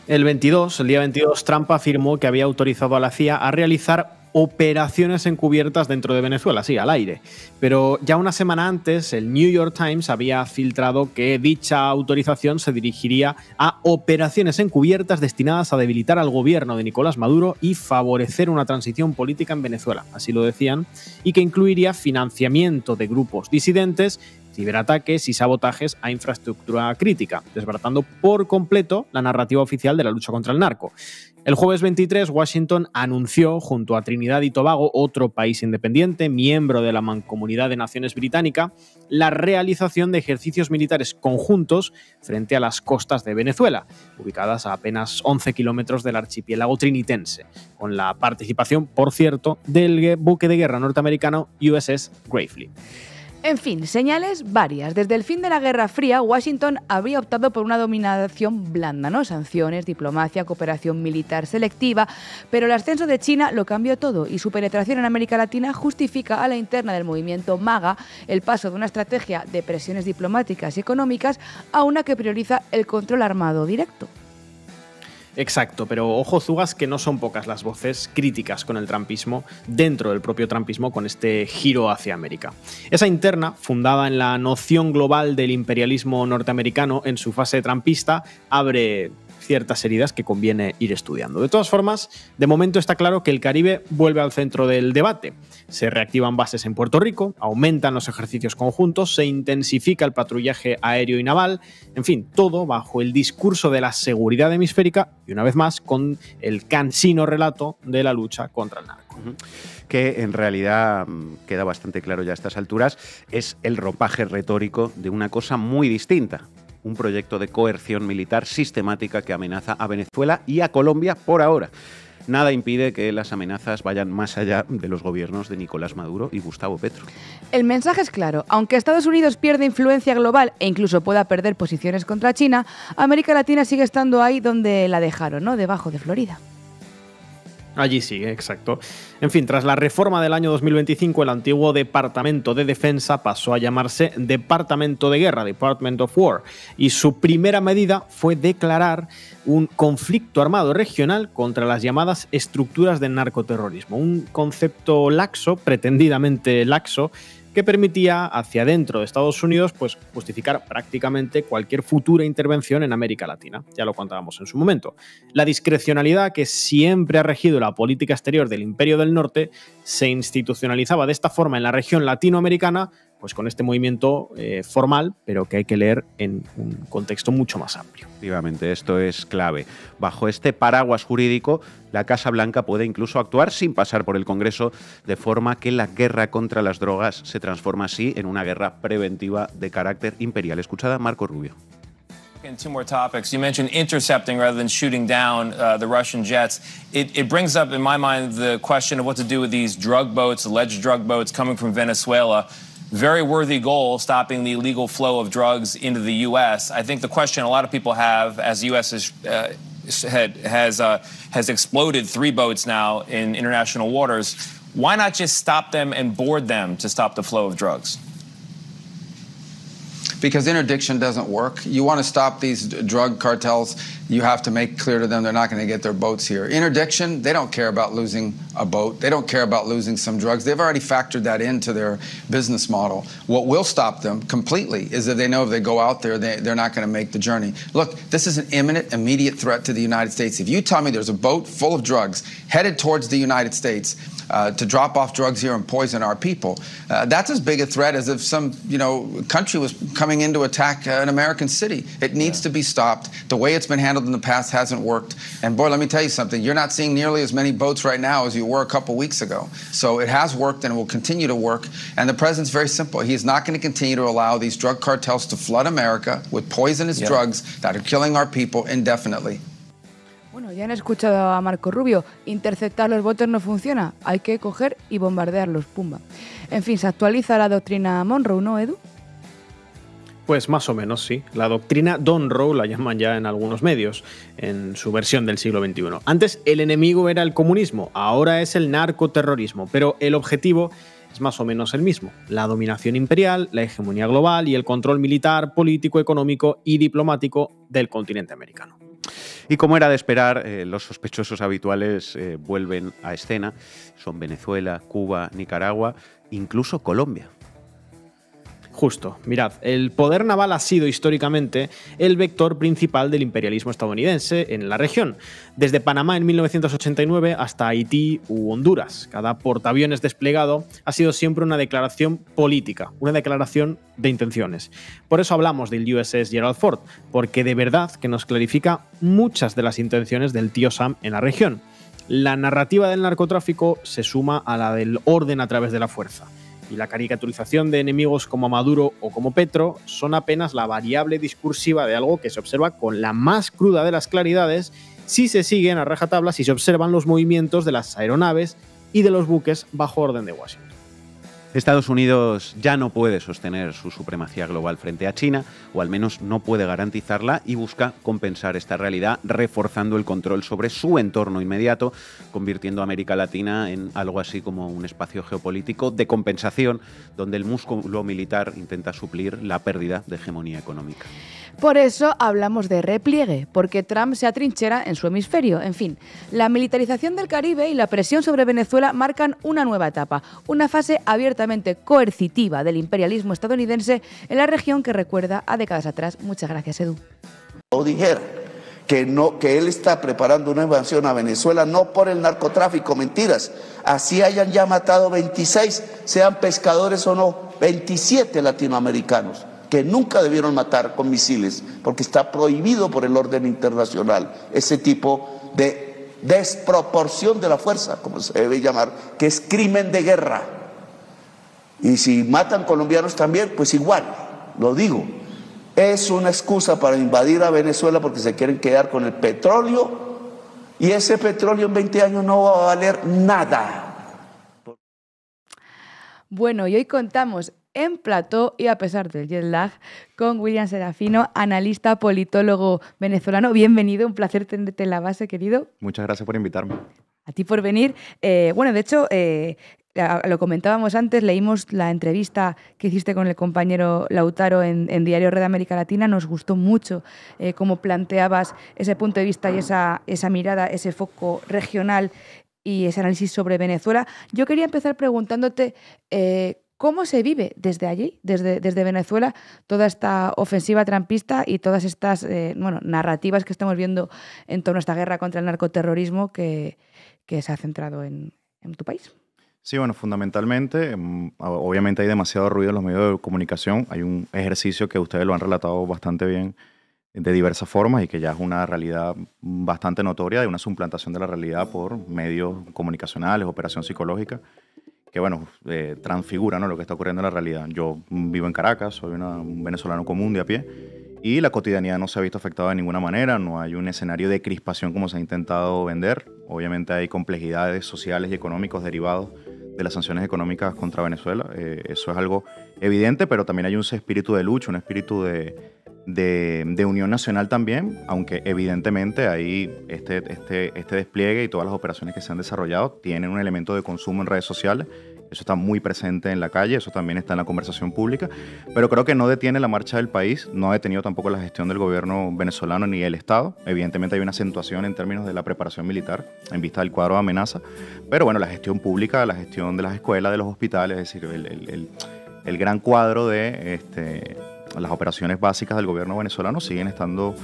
El día 22, Trump afirmó que había autorizado a la CIA a realizar operaciones encubiertas dentro de Venezuela, sí, al aire. Pero ya una semana antes, el New York Times había filtrado que dicha autorización se dirigiría a operaciones encubiertas destinadas a debilitar al gobierno de Nicolás Maduro y favorecer una transición política en Venezuela, así lo decían, y que incluiría financiamiento de grupos disidentes, ciberataques y sabotajes a infraestructura crítica, desbaratando por completo la narrativa oficial de la lucha contra el narco. El jueves 23, Washington anunció, junto a Trinidad y Tobago, otro país independiente, miembro de la Mancomunidad de Naciones Británica, la realización de ejercicios militares conjuntos frente a las costas de Venezuela, ubicadas a apenas 11 kilómetros del archipiélago trinitense, con la participación, por cierto, del buque de guerra norteamericano USS Gravely. En fin, señales varias. Desde el fin de la Guerra Fría, Washington habría optado por una dominación blanda, ¿no? Sanciones, diplomacia, cooperación militar selectiva, pero el ascenso de China lo cambió todo y su penetración en América Latina justifica a la interna del movimiento MAGA el paso de una estrategia de presiones diplomáticas y económicas a una que prioriza el control armado directo. Exacto, pero ojo, Zugas, que no son pocas las voces críticas con el trumpismo, dentro del propio trumpismo, con este giro hacia América. Esa interna, fundada en la noción global del imperialismo norteamericano en su fase trumpista, abre ciertas heridas que conviene ir estudiando. De todas formas, de momento está claro que el Caribe vuelve al centro del debate. Se reactivan bases en Puerto Rico, aumentan los ejercicios conjuntos, se intensifica el patrullaje aéreo y naval, en fin, todo bajo el discurso de la seguridad hemisférica y, una vez más, con el cansino relato de la lucha contra el narco. Que en realidad queda bastante claro ya a estas alturas, es el ropaje retórico de una cosa muy distinta. Un proyecto de coerción militar sistemática que amenaza a Venezuela y a Colombia por ahora. Nada impide que las amenazas vayan más allá de los gobiernos de Nicolás Maduro y Gustavo Petro. El mensaje es claro. Aunque Estados Unidos pierde influencia global e incluso pueda perder posiciones contra China, América Latina sigue estando ahí donde la dejaron, ¿no? Debajo de Florida. Allí sigue, exacto. En fin, tras la reforma del año 2025, el antiguo Departamento de Defensa pasó a llamarse Departamento de Guerra, Department of War, y su primera medida fue declarar un conflicto armado regional contra las llamadas estructuras de narcoterrorismo, un concepto laxo, pretendidamente laxo, que permitía hacia dentro de Estados Unidos pues, justificar prácticamente cualquier futura intervención en América Latina. Ya lo contábamos en su momento. La discrecionalidad que siempre ha regido la política exterior del Imperio del Norte se institucionalizaba de esta forma en la región latinoamericana pues con este movimiento formal, pero que hay que leer en un contexto mucho más amplio. Efectivamente, esto es clave. Bajo este paraguas jurídico, la Casa Blanca puede incluso actuar sin pasar por el Congreso, de forma que la guerra contra las drogas se transforma así en una guerra preventiva de carácter imperial. Escuchad a Marco Rubio. And two more topics. You mentioned intercepting rather than shooting down the Russian jets. It brings up, in my mind, the question of what to do with these drug boats, alleged drug boats coming from Venezuela. Very worthy goal, stopping the illegal flow of drugs into the U.S. I think the question a lot of people have, as the U.S. has exploded 3 boats now in international waters, why not just stop them and board them to stop the flow of drugs? Because interdiction doesn't work. You want to stop these drug cartels, you have to make clear to them they're not going to get their boats here. Interdiction, they don't care about losing a boat. They don't care about losing some drugs. They've already factored that into their business model. What will stop them completely is that they know if they go out there, they're not going to make the journey. Look, this is an imminent, immediate threat to the United States. If you tell me there's a boat full of drugs headed towards the United States to drop off drugs here and poison our people, that's as big a threat as if some country was coming in to attack an American city. It needs to be stopped. The way it's been handled in the past hasn't worked. And boy, let me tell you something. You're not seeing nearly as many boats right now as you were a couple weeks ago. So it has worked and it will continue to work. And the president's very simple. He's not going to continue to allow these drug cartels to flood America with poisonous drugs that are killing our people indefinitely. Bueno, ya han escuchado a Marco Rubio. Interceptar los botes no funciona. Hay que coger y bombardearlos. Pumba. En fin, se actualiza la doctrina Monroe, ¿no, Edu? Pues más o menos, sí. La doctrina Monroe la llaman ya en algunos medios, en su versión del siglo XXI. Antes el enemigo era el comunismo, ahora es el narcoterrorismo, pero el objetivo es más o menos el mismo: la dominación imperial, la hegemonía global y el control militar, político, económico y diplomático del continente americano. Y como era de esperar, los sospechosos habituales vuelven a escena. Son Venezuela, Cuba, Nicaragua, incluso Colombia. Justo, mirad, el poder naval ha sido históricamente el vector principal del imperialismo estadounidense en la región, desde Panamá en 1989 hasta Haití u Honduras. Cada portaaviones desplegado ha sido siempre una declaración política, una declaración de intenciones. Por eso hablamos del USS Gerald Ford, porque de verdad que nos clarifica muchas de las intenciones del tío Sam en la región. La narrativa del narcotráfico se suma a la del orden a través de la fuerza. Y la caricaturización de enemigos como Maduro o como Petro son apenas la variable discursiva de algo que se observa con la más cruda de las claridades si se siguen a rajatabla, si se observan los movimientos de las aeronaves y de los buques bajo orden de Washington. Estados Unidos ya no puede sostener su supremacía global frente a China, o al menos no puede garantizarla, y busca compensar esta realidad reforzando el control sobre su entorno inmediato, convirtiendo a América Latina en algo así como un espacio geopolítico de compensación, donde el músculo militar intenta suplir la pérdida de hegemonía económica. Por eso hablamos de repliegue, porque Trump se atrinchera en su hemisferio. En fin, la militarización del Caribe y la presión sobre Venezuela marcan una nueva etapa, una fase abiertamente coercitiva del imperialismo estadounidense en la región que recuerda a décadas atrás. Muchas gracias, Edu. O dijera que él está preparando una invasión a Venezuela no por el narcotráfico, mentiras. Así hayan ya matado 26, sean pescadores o no, 27 latinoamericanos que nunca debieron matar con misiles, porque está prohibido por el orden internacional ese tipo de desproporción de la fuerza, como se debe llamar, que es crimen de guerra. Y si matan colombianos también, pues igual, lo digo. Es una excusa para invadir a Venezuela porque se quieren quedar con el petróleo, y ese petróleo en 20 años no va a valer nada. Bueno, y hoy contamos en plató, y a pesar del jet lag, con William Serafino, analista, politólogo venezolano. Bienvenido, un placer tenerte en la base, querido. Muchas gracias por invitarme. A ti por venir. Bueno, de hecho, lo comentábamos antes, leímos la entrevista que hiciste con el compañero Lautaro en Diario Red América Latina. Nos gustó mucho cómo planteabas ese punto de vista y esa mirada, ese foco regional y ese análisis sobre Venezuela. Yo quería empezar preguntándote ¿cómo se vive desde allí, desde Venezuela, toda esta ofensiva trumpista y todas estas narrativas que estamos viendo en torno a esta guerra contra el narcoterrorismo que se ha centrado en tu país? Sí, bueno, fundamentalmente, obviamente hay demasiado ruido en los medios de comunicación. Hay un ejercicio que ustedes lo han relatado bastante bien de diversas formas y que ya es una realidad bastante notoria de una suplantación de la realidad por medios comunicacionales, operación psicológica, que bueno, transfigura, ¿no?, lo que está ocurriendo en la realidad. Yo vivo en Caracas, soy un venezolano común de a pie y la cotidianidad no se ha visto afectada de ninguna manera, no hay un escenario de crispación como se ha intentado vender. Obviamente hay complejidades sociales y económicos derivados de las sanciones económicas contra Venezuela. Eso es algo evidente, pero también hay un espíritu de lucha, un espíritu de unión nacional también, aunque evidentemente ahí este despliegue y todas las operaciones que se han desarrollado tienen un elemento de consumo en redes sociales. Eso está muy presente en la calle, eso también está en la conversación pública, pero creo que no detiene la marcha del país, no ha detenido tampoco la gestión del gobierno venezolano ni el Estado. Evidentemente hay una acentuación en términos de la preparación militar en vista del cuadro de amenaza, pero bueno, la gestión pública, la gestión de las escuelas, de los hospitales, es decir, el gran cuadro de las operaciones básicas del gobierno venezolano siguen estando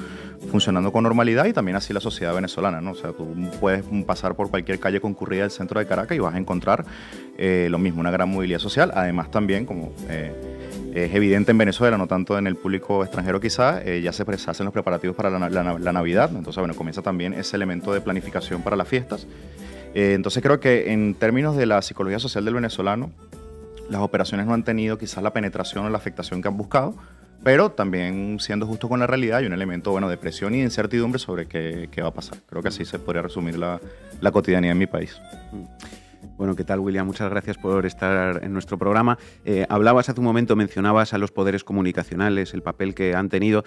funcionando con normalidad y también así la sociedad venezolana, ¿no? O sea, tú puedes pasar por cualquier calle concurrida del centro de Caracas y vas a encontrar lo mismo, una gran movilidad social. Además también, como es evidente en Venezuela, no tanto en el público extranjero quizás, ya se hacen los preparativos para la Navidad, entonces bueno, comienza también ese elemento de planificación para las fiestas. Entonces creo que en términos de la psicología social del venezolano, las operaciones no han tenido quizás la penetración o la afectación que han buscado, pero también siendo justo con la realidad hay un elemento, bueno, de presión y de incertidumbre sobre qué va a pasar. Creo que así se podría resumir la cotidianidad en mi país. Bueno, ¿qué tal, William? Muchas gracias por estar en nuestro programa. Hablabas hace un momento, mencionabas a los poderes comunicacionales, el papel que han tenido.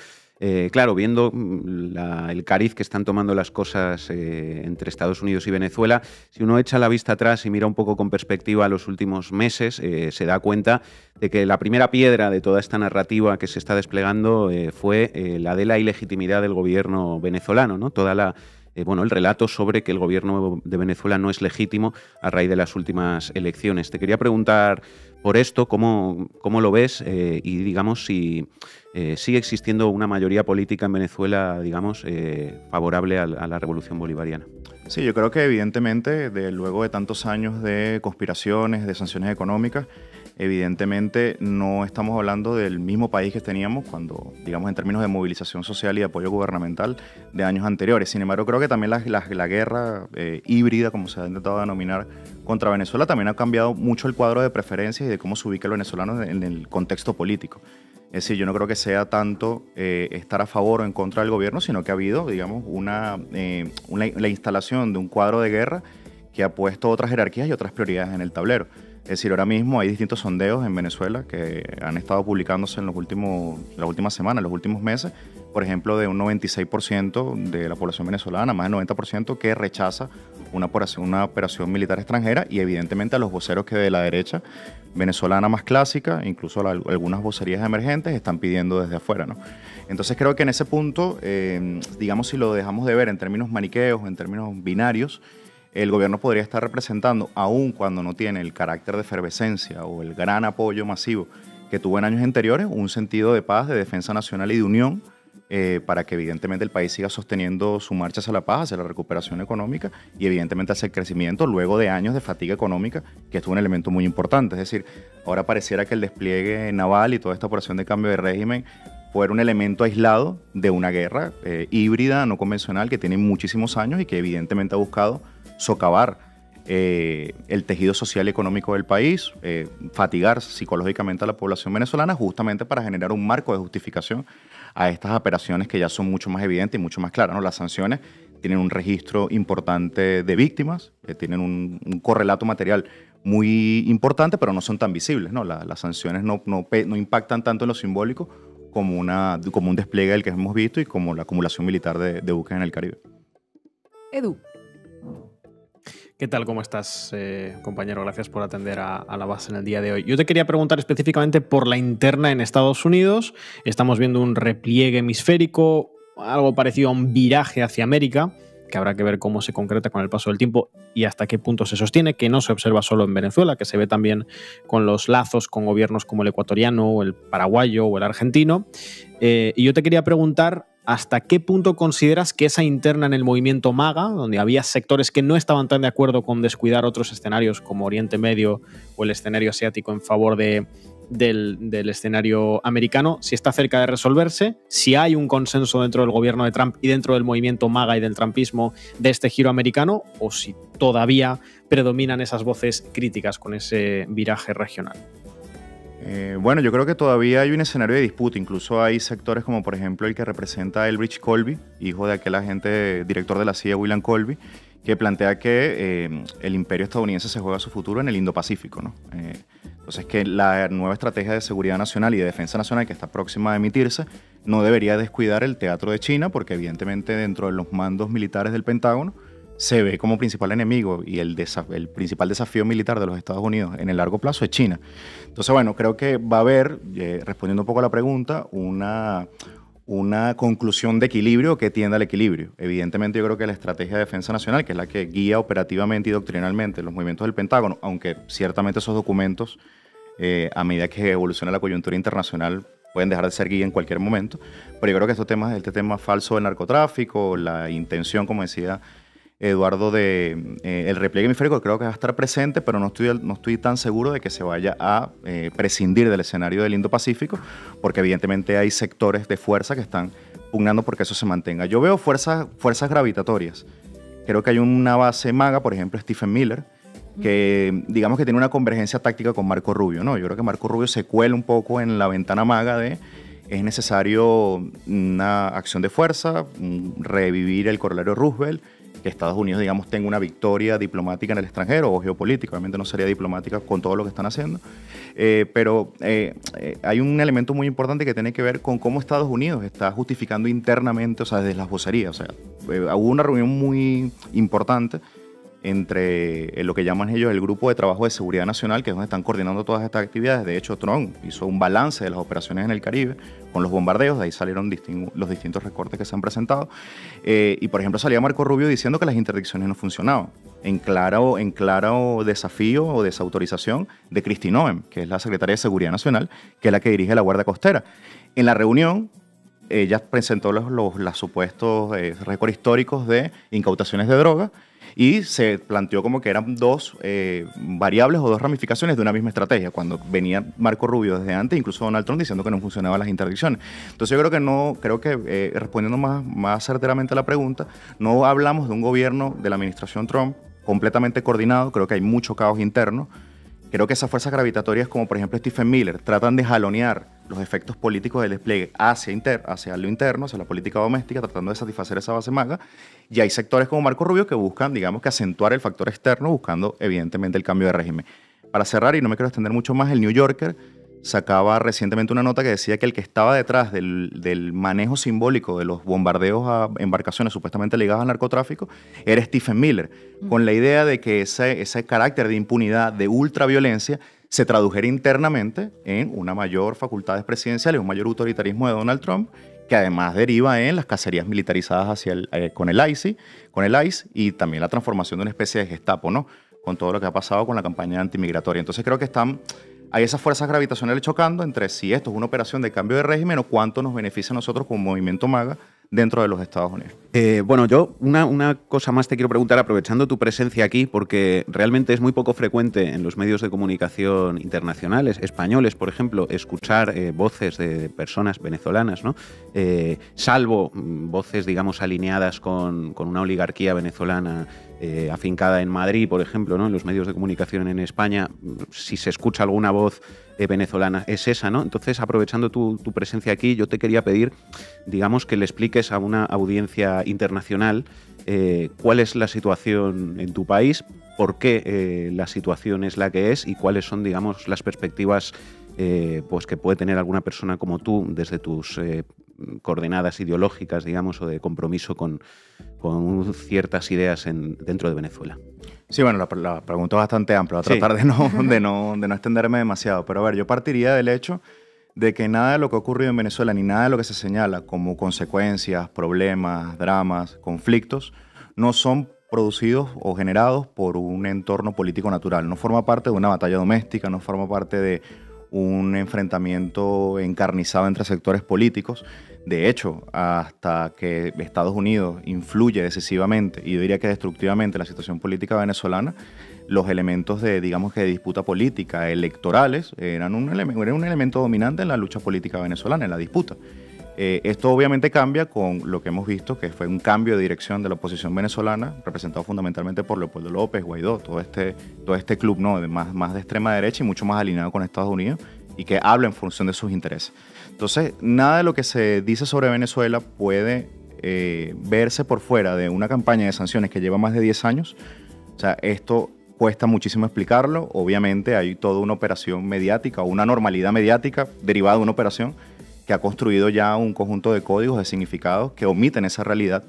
Claro, viendo el cariz que están tomando las cosas entre Estados Unidos y Venezuela, si uno echa la vista atrás y mira un poco con perspectiva los últimos meses, se da cuenta de que la primera piedra de toda esta narrativa que se está desplegando fue la de la ilegitimidad del gobierno venezolano, ¿no? El relato sobre que el gobierno de Venezuela no es legítimo a raíz de las últimas elecciones. Te quería preguntar por esto, ¿cómo lo ves? Y digamos, si sigue existiendo una mayoría política en Venezuela, digamos, favorable a la revolución bolivariana. Sí, yo creo que evidentemente, luego de tantos años de conspiraciones, de sanciones económicas, evidentemente no estamos hablando del mismo país que teníamos cuando, digamos, en términos de movilización social y de apoyo gubernamental de años anteriores. Sin embargo, creo que también la guerra híbrida, como se ha intentado denominar, contra Venezuela también ha cambiado mucho el cuadro de preferencias y de cómo se ubica el venezolano en el contexto político. Es decir, yo no creo que sea tanto estar a favor o en contra del gobierno, sino que ha habido, digamos, la instalación de un cuadro de guerra que ha puesto otras jerarquías y otras prioridades en el tablero. Es decir, ahora mismo hay distintos sondeos en Venezuela que han estado publicándose en las últimas semanas, en los últimos meses, por ejemplo, de un 96% de la población venezolana, más del 90% que rechaza una operación militar extranjera, y evidentemente a los voceros que de la derecha venezolana más clásica, incluso algunas vocerías emergentes, están pidiendo desde afuera, ¿no? Entonces creo que en ese punto, digamos, si lo dejamos de ver en términos maniqueos, en términos binarios, el gobierno podría estar representando, aun cuando no tiene el carácter de efervescencia o el gran apoyo masivo que tuvo en años anteriores, un sentido de paz, de defensa nacional y de unión, para que evidentemente el país siga sosteniendo su marcha hacia la paz, hacia la recuperación económica y evidentemente hacia el crecimiento luego de años de fatiga económica, que es un elemento muy importante. Es decir, ahora pareciera que el despliegue naval y toda esta operación de cambio de régimen fuera un elemento aislado de una guerra híbrida, no convencional, que tiene muchísimos años y que evidentemente ha buscado socavar el tejido social y económico del país, fatigar psicológicamente a la población venezolana, justamente para generar un marco de justificación a estas operaciones que ya son mucho más evidentes y mucho más claras, ¿no? Las sanciones tienen un registro importante de víctimas, tienen un correlato material muy importante, pero no son tan visibles, ¿no? Las sanciones no impactan tanto en lo simbólico como un despliegue del que hemos visto y como la acumulación militar de buques en el Caribe. Edu. ¿Qué tal? ¿Cómo estás, compañero? Gracias por atender a la base en el día de hoy. Yo te quería preguntar específicamente por la interna en Estados Unidos. Estamos viendo un repliegue hemisférico, algo parecido a un viraje hacia América. que habrá que ver cómo se concreta con el paso del tiempo y hasta qué punto se sostiene, que no se observa solo en Venezuela, que se ve también con los lazos con gobiernos como el ecuatoriano o el paraguayo o el argentino. Y yo te quería preguntar, ¿hasta qué punto consideras que esa interna en el movimiento MAGA, donde había sectores que no estaban tan de acuerdo con descuidar otros escenarios como Oriente Medio o el escenario asiático en favor del escenario americano, si está cerca de resolverse, si hay un consenso dentro del gobierno de Trump y dentro del movimiento MAGA y del trumpismo de este giro americano, o si todavía predominan esas voces críticas con ese viraje regional? Bueno, yo creo que todavía hay un escenario de disputa. Incluso hay sectores como, por ejemplo, el que representa a Elbridge Colby, hijo de aquel agente director de la CIA, William Colby, que plantea que el imperio estadounidense se juega su futuro en el Indo-Pacífico, ¿no? Entonces, que la nueva estrategia de seguridad nacional y de defensa nacional que está próxima a emitirse no debería descuidar el teatro de China, porque evidentemente dentro de los mandos militares del Pentágono se ve como principal enemigo y el principal desafío militar de los Estados Unidos en el largo plazo es China. Entonces, bueno, creo que va a haber, respondiendo un poco a la pregunta, una conclusión de equilibrio que tienda al equilibrio. Evidentemente, yo creo que la estrategia de defensa nacional, que es la que guía operativamente y doctrinalmente los movimientos del Pentágono, aunque ciertamente esos documentos, a medida que evoluciona la coyuntura internacional, pueden dejar de ser guía en cualquier momento, pero yo creo que este tema falso del narcotráfico, la intención, como decía Eduardo, el repliegue hemisférico, creo que va a estar presente, pero no estoy tan seguro de que se vaya a prescindir del escenario del Indo-Pacífico, porque evidentemente hay sectores de fuerza que están pugnando porque eso se mantenga. Yo veo fuerzas gravitatorias. Creo que hay una base MAGA, por ejemplo, Stephen Miller, que digamos que tiene una convergencia táctica con Marco Rubio, ¿no? Yo creo que Marco Rubio se cuela un poco en la ventana MAGA de es necesario una acción de fuerza, revivir el corolario Roosevelt, que Estados Unidos, digamos, tenga una victoria diplomática en el extranjero o geopolítica, obviamente no sería diplomática con todo lo que están haciendo, pero hay un elemento muy importante que tiene que ver con cómo Estados Unidos está justificando internamente, o sea, desde las vocerías, o sea, hubo una reunión muy importante entre lo que llaman ellos el Grupo de Trabajo de Seguridad Nacional, que es donde están coordinando todas estas actividades. De hecho, Trump hizo un balance de las operaciones en el Caribe con los bombardeos, de ahí salieron los distintos recortes que se han presentado. Y, por ejemplo, salía Marco Rubio diciendo que las interdicciones no funcionaban, en claro desafío o desautorización de Kristi Noem, que es la Secretaria de Seguridad Nacional, que es la que dirige la Guardia Costera. En la reunión, ella presentó los supuestos récords históricos de incautaciones de droga, y se planteó como que eran dos variables o dos ramificaciones de una misma estrategia, cuando venía Marco Rubio desde antes, incluso Donald Trump diciendo que no funcionaban las interdicciones. Entonces yo creo que respondiendo más certeramente a la pregunta, no hablamos de un gobierno de la administración Trump completamente coordinado, creo que hay mucho caos interno. Creo que esas fuerzas gravitatorias, como por ejemplo Stephen Miller, tratan de jalonear los efectos políticos del despliegue hacia lo interno, hacia la política doméstica, tratando de satisfacer esa base MAGA. Y hay sectores como Marco Rubio que buscan, digamos, que acentuar el factor externo, buscando evidentemente el cambio de régimen. Para cerrar, y no me quiero extender mucho más, el New Yorker sacaba recientemente una nota que decía que el que estaba detrás del manejo simbólico de los bombardeos a embarcaciones supuestamente ligadas al narcotráfico era Stephen Miller, con la idea de que ese carácter de impunidad, de ultraviolencia, se tradujera internamente en una mayor facultades presidenciales, un mayor autoritarismo de Donald Trump, que además deriva en las cacerías militarizadas con el ICE y también la transformación de una especie de Gestapo, ¿no? Con todo lo que ha pasado con la campaña antimigratoria. Entonces creo que hay esas fuerzas gravitacionales chocando entre si esto es una operación de cambio de régimen o cuánto nos beneficia a nosotros como movimiento MAGA dentro de los Estados Unidos. Bueno, yo una cosa más te quiero preguntar, aprovechando tu presencia aquí, porque realmente es muy poco frecuente en los medios de comunicación internacionales, españoles, por ejemplo, escuchar voces de personas venezolanas, ¿no? Salvo voces, digamos, alineadas con una oligarquía venezolana afincada en Madrid, por ejemplo, ¿no? En los medios de comunicación en España, si se escucha alguna voz venezolana, es esa, ¿no? Entonces, aprovechando tu presencia aquí, yo te quería pedir, digamos, que le expliques a una audiencia internacional cuál es la situación en tu país, por qué la situación es la que es y cuáles son, digamos, las perspectivas pues que puede tener alguna persona como tú desde tus coordenadas ideológicas, digamos, o de compromiso con ciertas ideas dentro de Venezuela. Sí, bueno, la pregunta es bastante amplia. Voy a tratar de no extenderme demasiado. Pero a ver, yo partiría del hecho de que nada de lo que ha ocurrido en Venezuela, ni nada de lo que se señala como consecuencias, problemas, dramas, conflictos, no son producidos o generados por un entorno político natural. No forma parte de una batalla doméstica, no forma parte de un enfrentamiento encarnizado entre sectores políticos. De hecho, hasta que Estados Unidos influye decisivamente, y yo diría que destructivamente, en la situación política venezolana, los elementos de, digamos que de disputa política electorales eran un elemento dominante en la lucha política venezolana, en la disputa. Esto obviamente cambia con lo que hemos visto, que fue un cambio de dirección de la oposición venezolana, representado fundamentalmente por Leopoldo López, Guaidó, todo este club, ¿no?, más de extrema derecha y mucho más alineado con Estados Unidos, y que habla en función de sus intereses. Entonces, nada de lo que se dice sobre Venezuela puede verse por fuera de una campaña de sanciones que lleva más de 10 años. O sea, esto cuesta muchísimo explicarlo. Obviamente hay toda una operación mediática o una normalidad mediática derivada de una operación que ha construido ya un conjunto de códigos, de significados que omiten esa realidad.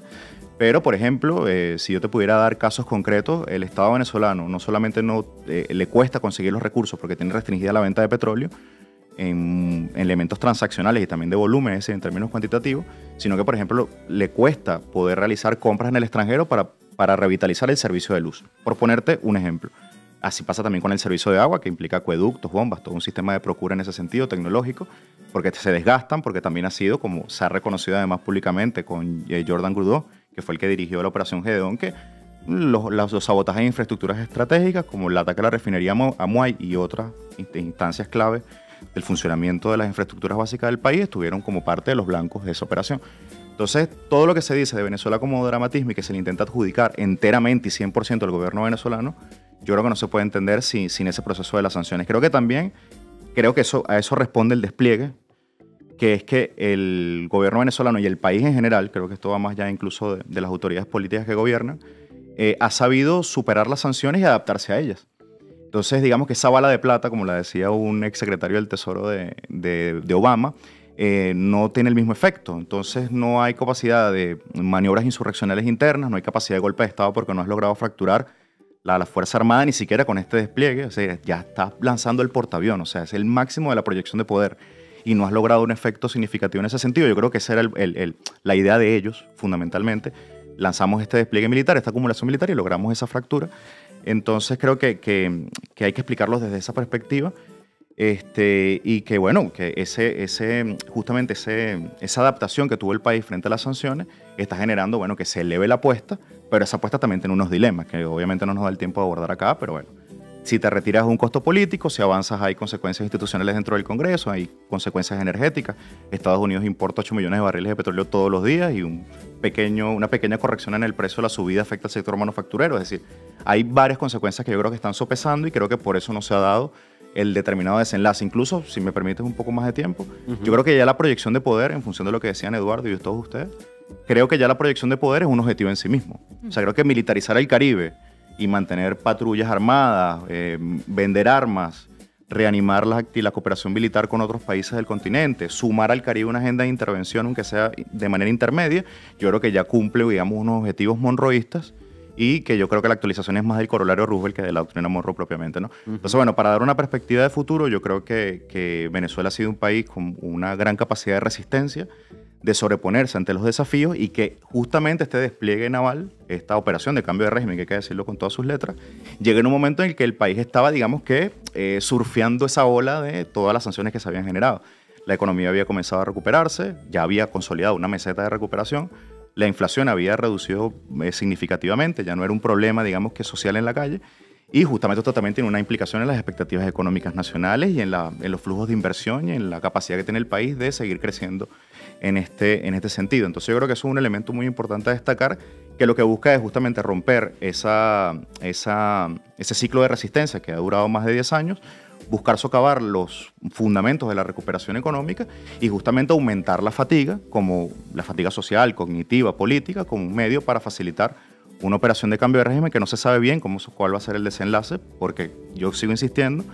Pero, por ejemplo, si yo te pudiera dar casos concretos, el Estado venezolano no solamente le cuesta conseguir los recursos porque tiene restringida la venta de petróleo en elementos transaccionales y también de volúmenes en términos cuantitativos, sino que, por ejemplo, le cuesta poder realizar compras en el extranjero para revitalizar el servicio de luz. Por ponerte un ejemplo. Así pasa también con el servicio de agua, que implica acueductos, bombas, todo un sistema de procura en ese sentido tecnológico, porque se desgastan, porque también ha sido, como se ha reconocido además públicamente con Jordan Grudó, que fue el que dirigió la operación Gedeón, que los sabotajes en infraestructuras estratégicas, como el ataque a la refinería Amuay y otras instancias clave del funcionamiento de las infraestructuras básicas del país, estuvieron como parte de los blancos de esa operación. Entonces, todo lo que se dice de Venezuela como dramatismo y que se le intenta adjudicar enteramente y 100% al gobierno venezolano, yo creo que no se puede entender sin ese proceso de las sanciones. Creo que a eso responde el despliegue, que es que el gobierno venezolano y el país en general, creo que esto va más allá incluso de las autoridades políticas que gobiernan, ha sabido superar las sanciones y adaptarse a ellas. Entonces, digamos que esa bala de plata, como la decía un exsecretario del Tesoro de Obama, no tiene el mismo efecto. Entonces, no hay capacidad de maniobras insurreccionales internas, no hay capacidad de golpe de Estado porque no has logrado fracturar la Fuerza Armada ni siquiera con este despliegue. O sea, ya estás lanzando el portaavión, o sea, es el máximo de la proyección de poder y no has logrado un efecto significativo en ese sentido. Yo creo que esa era la idea de ellos, fundamentalmente. Lanzamos este despliegue militar, esta acumulación militar y logramos esa fractura. Entonces creo que hay que explicarlos desde esa perspectiva y que, bueno, que justamente esa adaptación que tuvo el país frente a las sanciones está generando, bueno, que se eleve la apuesta, pero esa apuesta también tiene unos dilemas que obviamente no nos da el tiempo de abordar acá, pero bueno. Si te retiras es un costo político, si avanzas hay consecuencias institucionales dentro del Congreso, hay consecuencias energéticas. Estados Unidos importa 8 millones de barriles de petróleo todos los días y una pequeña corrección en el precio de la subida afecta al sector manufacturero. Es decir, hay varias consecuencias que yo creo que están sopesando y creo que por eso no se ha dado el determinado desenlace. Incluso, si me permites un poco más de tiempo, yo creo que ya la proyección de poder, en función de lo que decían Eduardo y todos ustedes, creo que ya la proyección de poder es un objetivo en sí mismo. O sea, creo que militarizar el Caribe y mantener patrullas armadas, vender armas, reanimar la cooperación militar con otros países del continente, sumar al Caribe una agenda de intervención, aunque sea de manera intermedia, yo creo que ya cumple, digamos, unos objetivos monroístas y que yo creo que la actualización es más del corolario Roosevelt que de la doctrina Monroe propiamente, ¿no? Entonces, bueno, para dar una perspectiva de futuro, yo creo que Venezuela ha sido un país con una gran capacidad de resistencia, de sobreponerse ante los desafíos y que justamente este despliegue naval, esta operación de cambio de régimen, que hay que decirlo con todas sus letras, llega en un momento en el que el país estaba, digamos que, surfeando esa ola de todas las sanciones que se habían generado. La economía había comenzado a recuperarse, ya había consolidado una meseta de recuperación, la inflación había reducido significativamente, ya no era un problema, digamos que social en la calle, y justamente esto también tiene una implicación en las expectativas económicas nacionales y en los flujos de inversión y en la capacidad que tiene el país de seguir creciendo en este sentido. Entonces yo creo que eso es un elemento muy importante a destacar, que lo que busca es justamente romper ese ciclo de resistencia que ha durado más de 10 años, buscar socavar los fundamentos de la recuperación económica y justamente aumentar la fatiga, como la fatiga social, cognitiva, política, como un medio para facilitar una operación de cambio de régimen que no se sabe bien cuál va a ser el desenlace, porque yo sigo insistiendo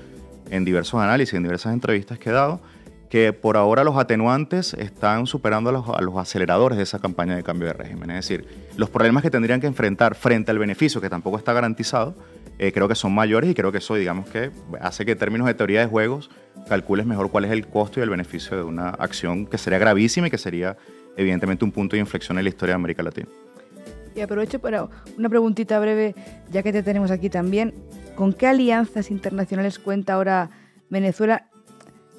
en diversos análisis, en diversas entrevistas que he dado, que por ahora los atenuantes están superando a los aceleradores de esa campaña de cambio de régimen. Es decir, los problemas que tendrían que enfrentar frente al beneficio, que tampoco está garantizado, creo que son mayores y creo que eso, digamos que hace que en términos de teoría de juegos calcules mejor cuál es el costo y el beneficio de una acción que sería gravísima y que sería evidentemente un punto de inflexión en la historia de América Latina. Y aprovecho para una preguntita breve, ya que te tenemos aquí también. ¿Con qué alianzas internacionales cuenta ahora Venezuela?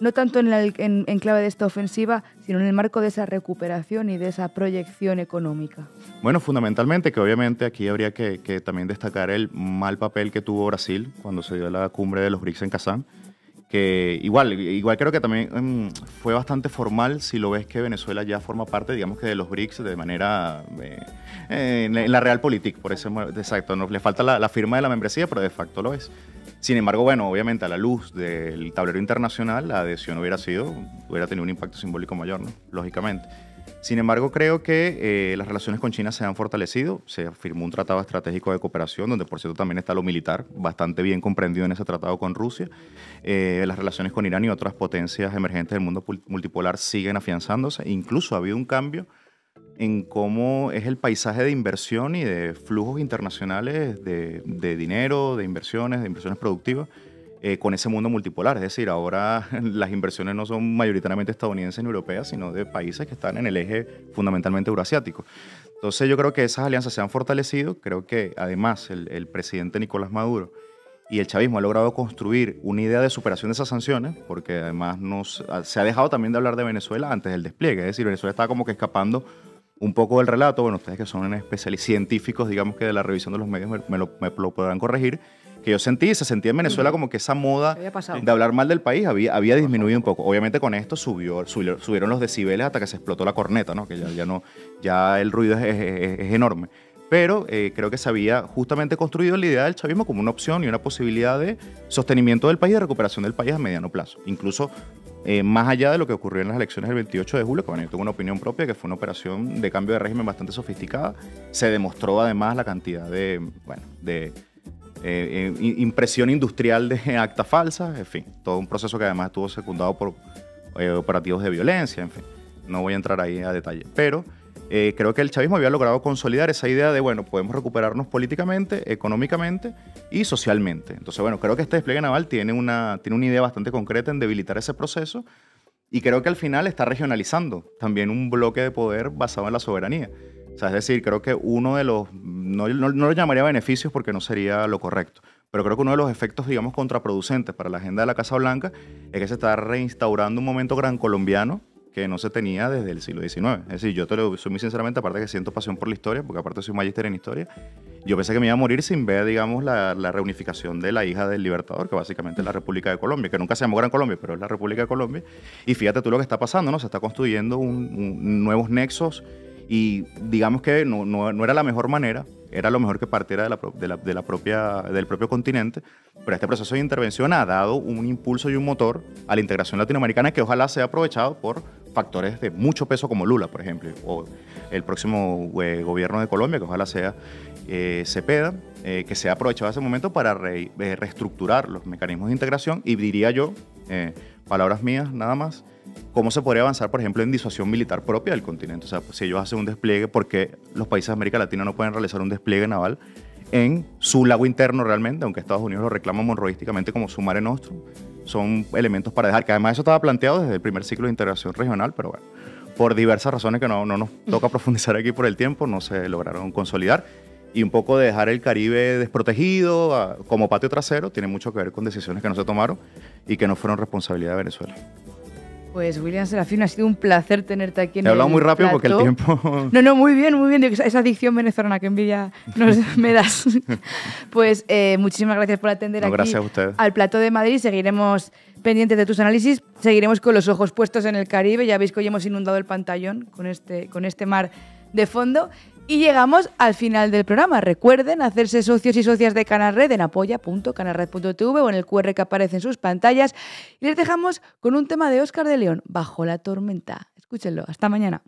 No tanto en clave de esta ofensiva, sino en el marco de esa recuperación y de esa proyección económica. Bueno, fundamentalmente que obviamente aquí habría que también destacar el mal papel que tuvo Brasil cuando se dio la cumbre de los BRICS en Kazán, que igual creo que también fue bastante formal si lo ves que Venezuela ya forma parte, digamos que de los BRICS de manera en la realpolitik, por eso exacto, no le falta la firma de la membresía, pero de facto lo es. Sin embargo, bueno, obviamente a la luz del tablero internacional, la adhesión hubiera tenido un impacto simbólico mayor, ¿no? Lógicamente. Sin embargo, creo que las relaciones con China se han fortalecido. Se firmó un tratado estratégico de cooperación, donde por cierto también está lo militar, bastante bien comprendido en ese tratado con Rusia. Las relaciones con Irán y otras potencias emergentes del mundo multipolar siguen afianzándose. Incluso ha habido un cambio en cómo es el paisaje de inversión y de flujos internacionales de dinero, de inversiones productivas, con ese mundo multipolar. Es decir, ahora las inversiones no son mayoritariamente estadounidenses ni europeas, sino de países que están en el eje fundamentalmente euroasiático. Entonces yo creo que esas alianzas se han fortalecido. Creo que además el presidente Nicolás Maduro y el chavismo ha logrado construir una idea de superación de esas sanciones, porque además se ha dejado también de hablar de Venezuela antes del despliegue. Es decir, Venezuela estaba como que escapando un poco del relato. Bueno, ustedes que son especialistas científicos, digamos que de la revisión de los medios me lo podrán corregir, que se sentía en Venezuela como que esa moda de hablar mal del país había disminuido un poco. Obviamente con esto subieron los decibeles hasta que se explotó la corneta, ¿no? Que ya el ruido es enorme. Pero creo que se había justamente construido la idea del chavismo como una opción y una posibilidad de sostenimiento del país y de recuperación del país a mediano plazo. Incluso más allá de lo que ocurrió en las elecciones del 28 de julio, que bueno, yo tengo una opinión propia, que fue una operación de cambio de régimen bastante sofisticada. Se demostró además la cantidad de impresión industrial de actas falsas, en fin, todo un proceso que además estuvo secundado por operativos de violencia, en fin, no voy a entrar ahí a detalle, pero creo que el chavismo había logrado consolidar esa idea de, bueno, podemos recuperarnos políticamente, económicamente y socialmente. Entonces, bueno, creo que este despliegue naval tiene una idea bastante concreta en debilitar ese proceso y creo que al final está regionalizando también un bloque de poder basado en la soberanía. O sea, es decir, creo que uno de los, no lo llamaría beneficios porque no sería lo correcto, pero creo que uno de los efectos, digamos, contraproducentes para la agenda de la Casa Blanca es que se está reinstaurando un momento gran colombiano que no se tenía desde el siglo XIX. Es decir, yo te lo soy muy sinceramente, aparte que siento pasión por la historia, porque aparte soy magíster en historia, yo pensé que me iba a morir sin ver, digamos, la reunificación de la hija del Libertador, que básicamente es la República de Colombia, que nunca se llamó Gran Colombia, pero es la República de Colombia. Y fíjate tú lo que está pasando, ¿no? Se está construyendo nuevos nexos y digamos que no era la mejor manera, era lo mejor que partiera del propio continente, pero este proceso de intervención ha dado un impulso y un motor a la integración latinoamericana que ojalá sea aprovechado por factores de mucho peso como Lula, por ejemplo, o el próximo gobierno de Colombia, que ojalá sea Cepeda, que sea aprovechado ese momento para reestructurar los mecanismos de integración y diría yo, palabras mías nada más, cómo se podría avanzar, por ejemplo, en disuasión militar propia del continente. O sea, pues, si ellos hacen un despliegue, ¿por qué los países de América Latina no pueden realizar un despliegue naval en su lago interno realmente? Aunque Estados Unidos lo reclama monroísticamente como su Mare Nostrum. Son elementos para dejar, que además eso estaba planteado desde el primer ciclo de integración regional, pero bueno, por diversas razones que no nos toca profundizar aquí por el tiempo, no se lograron consolidar. Y un poco de dejar el Caribe desprotegido como patio trasero tiene mucho que ver con decisiones que no se tomaron y que no fueron responsabilidad de Venezuela. Pues William Serafín, ha sido un placer tenerte aquí en el He hablado muy rápido plató. Porque el tiempo... No, muy bien. Esa dicción venezolana, que envidia me das. Pues muchísimas gracias por atender aquí gracias a ustedes. Al plató de Madrid. Seguiremos pendientes de tus análisis, seguiremos con los ojos puestos en el Caribe. Ya veis que hoy hemos inundado el pantallón con este mar de fondo. Y llegamos al final del programa. Recuerden hacerse socios y socias de Canal Red en apoya.canalred.tv o en el QR que aparece en sus pantallas. Y les dejamos con un tema de Óscar de León, Bajo la tormenta. Escúchenlo. Hasta mañana.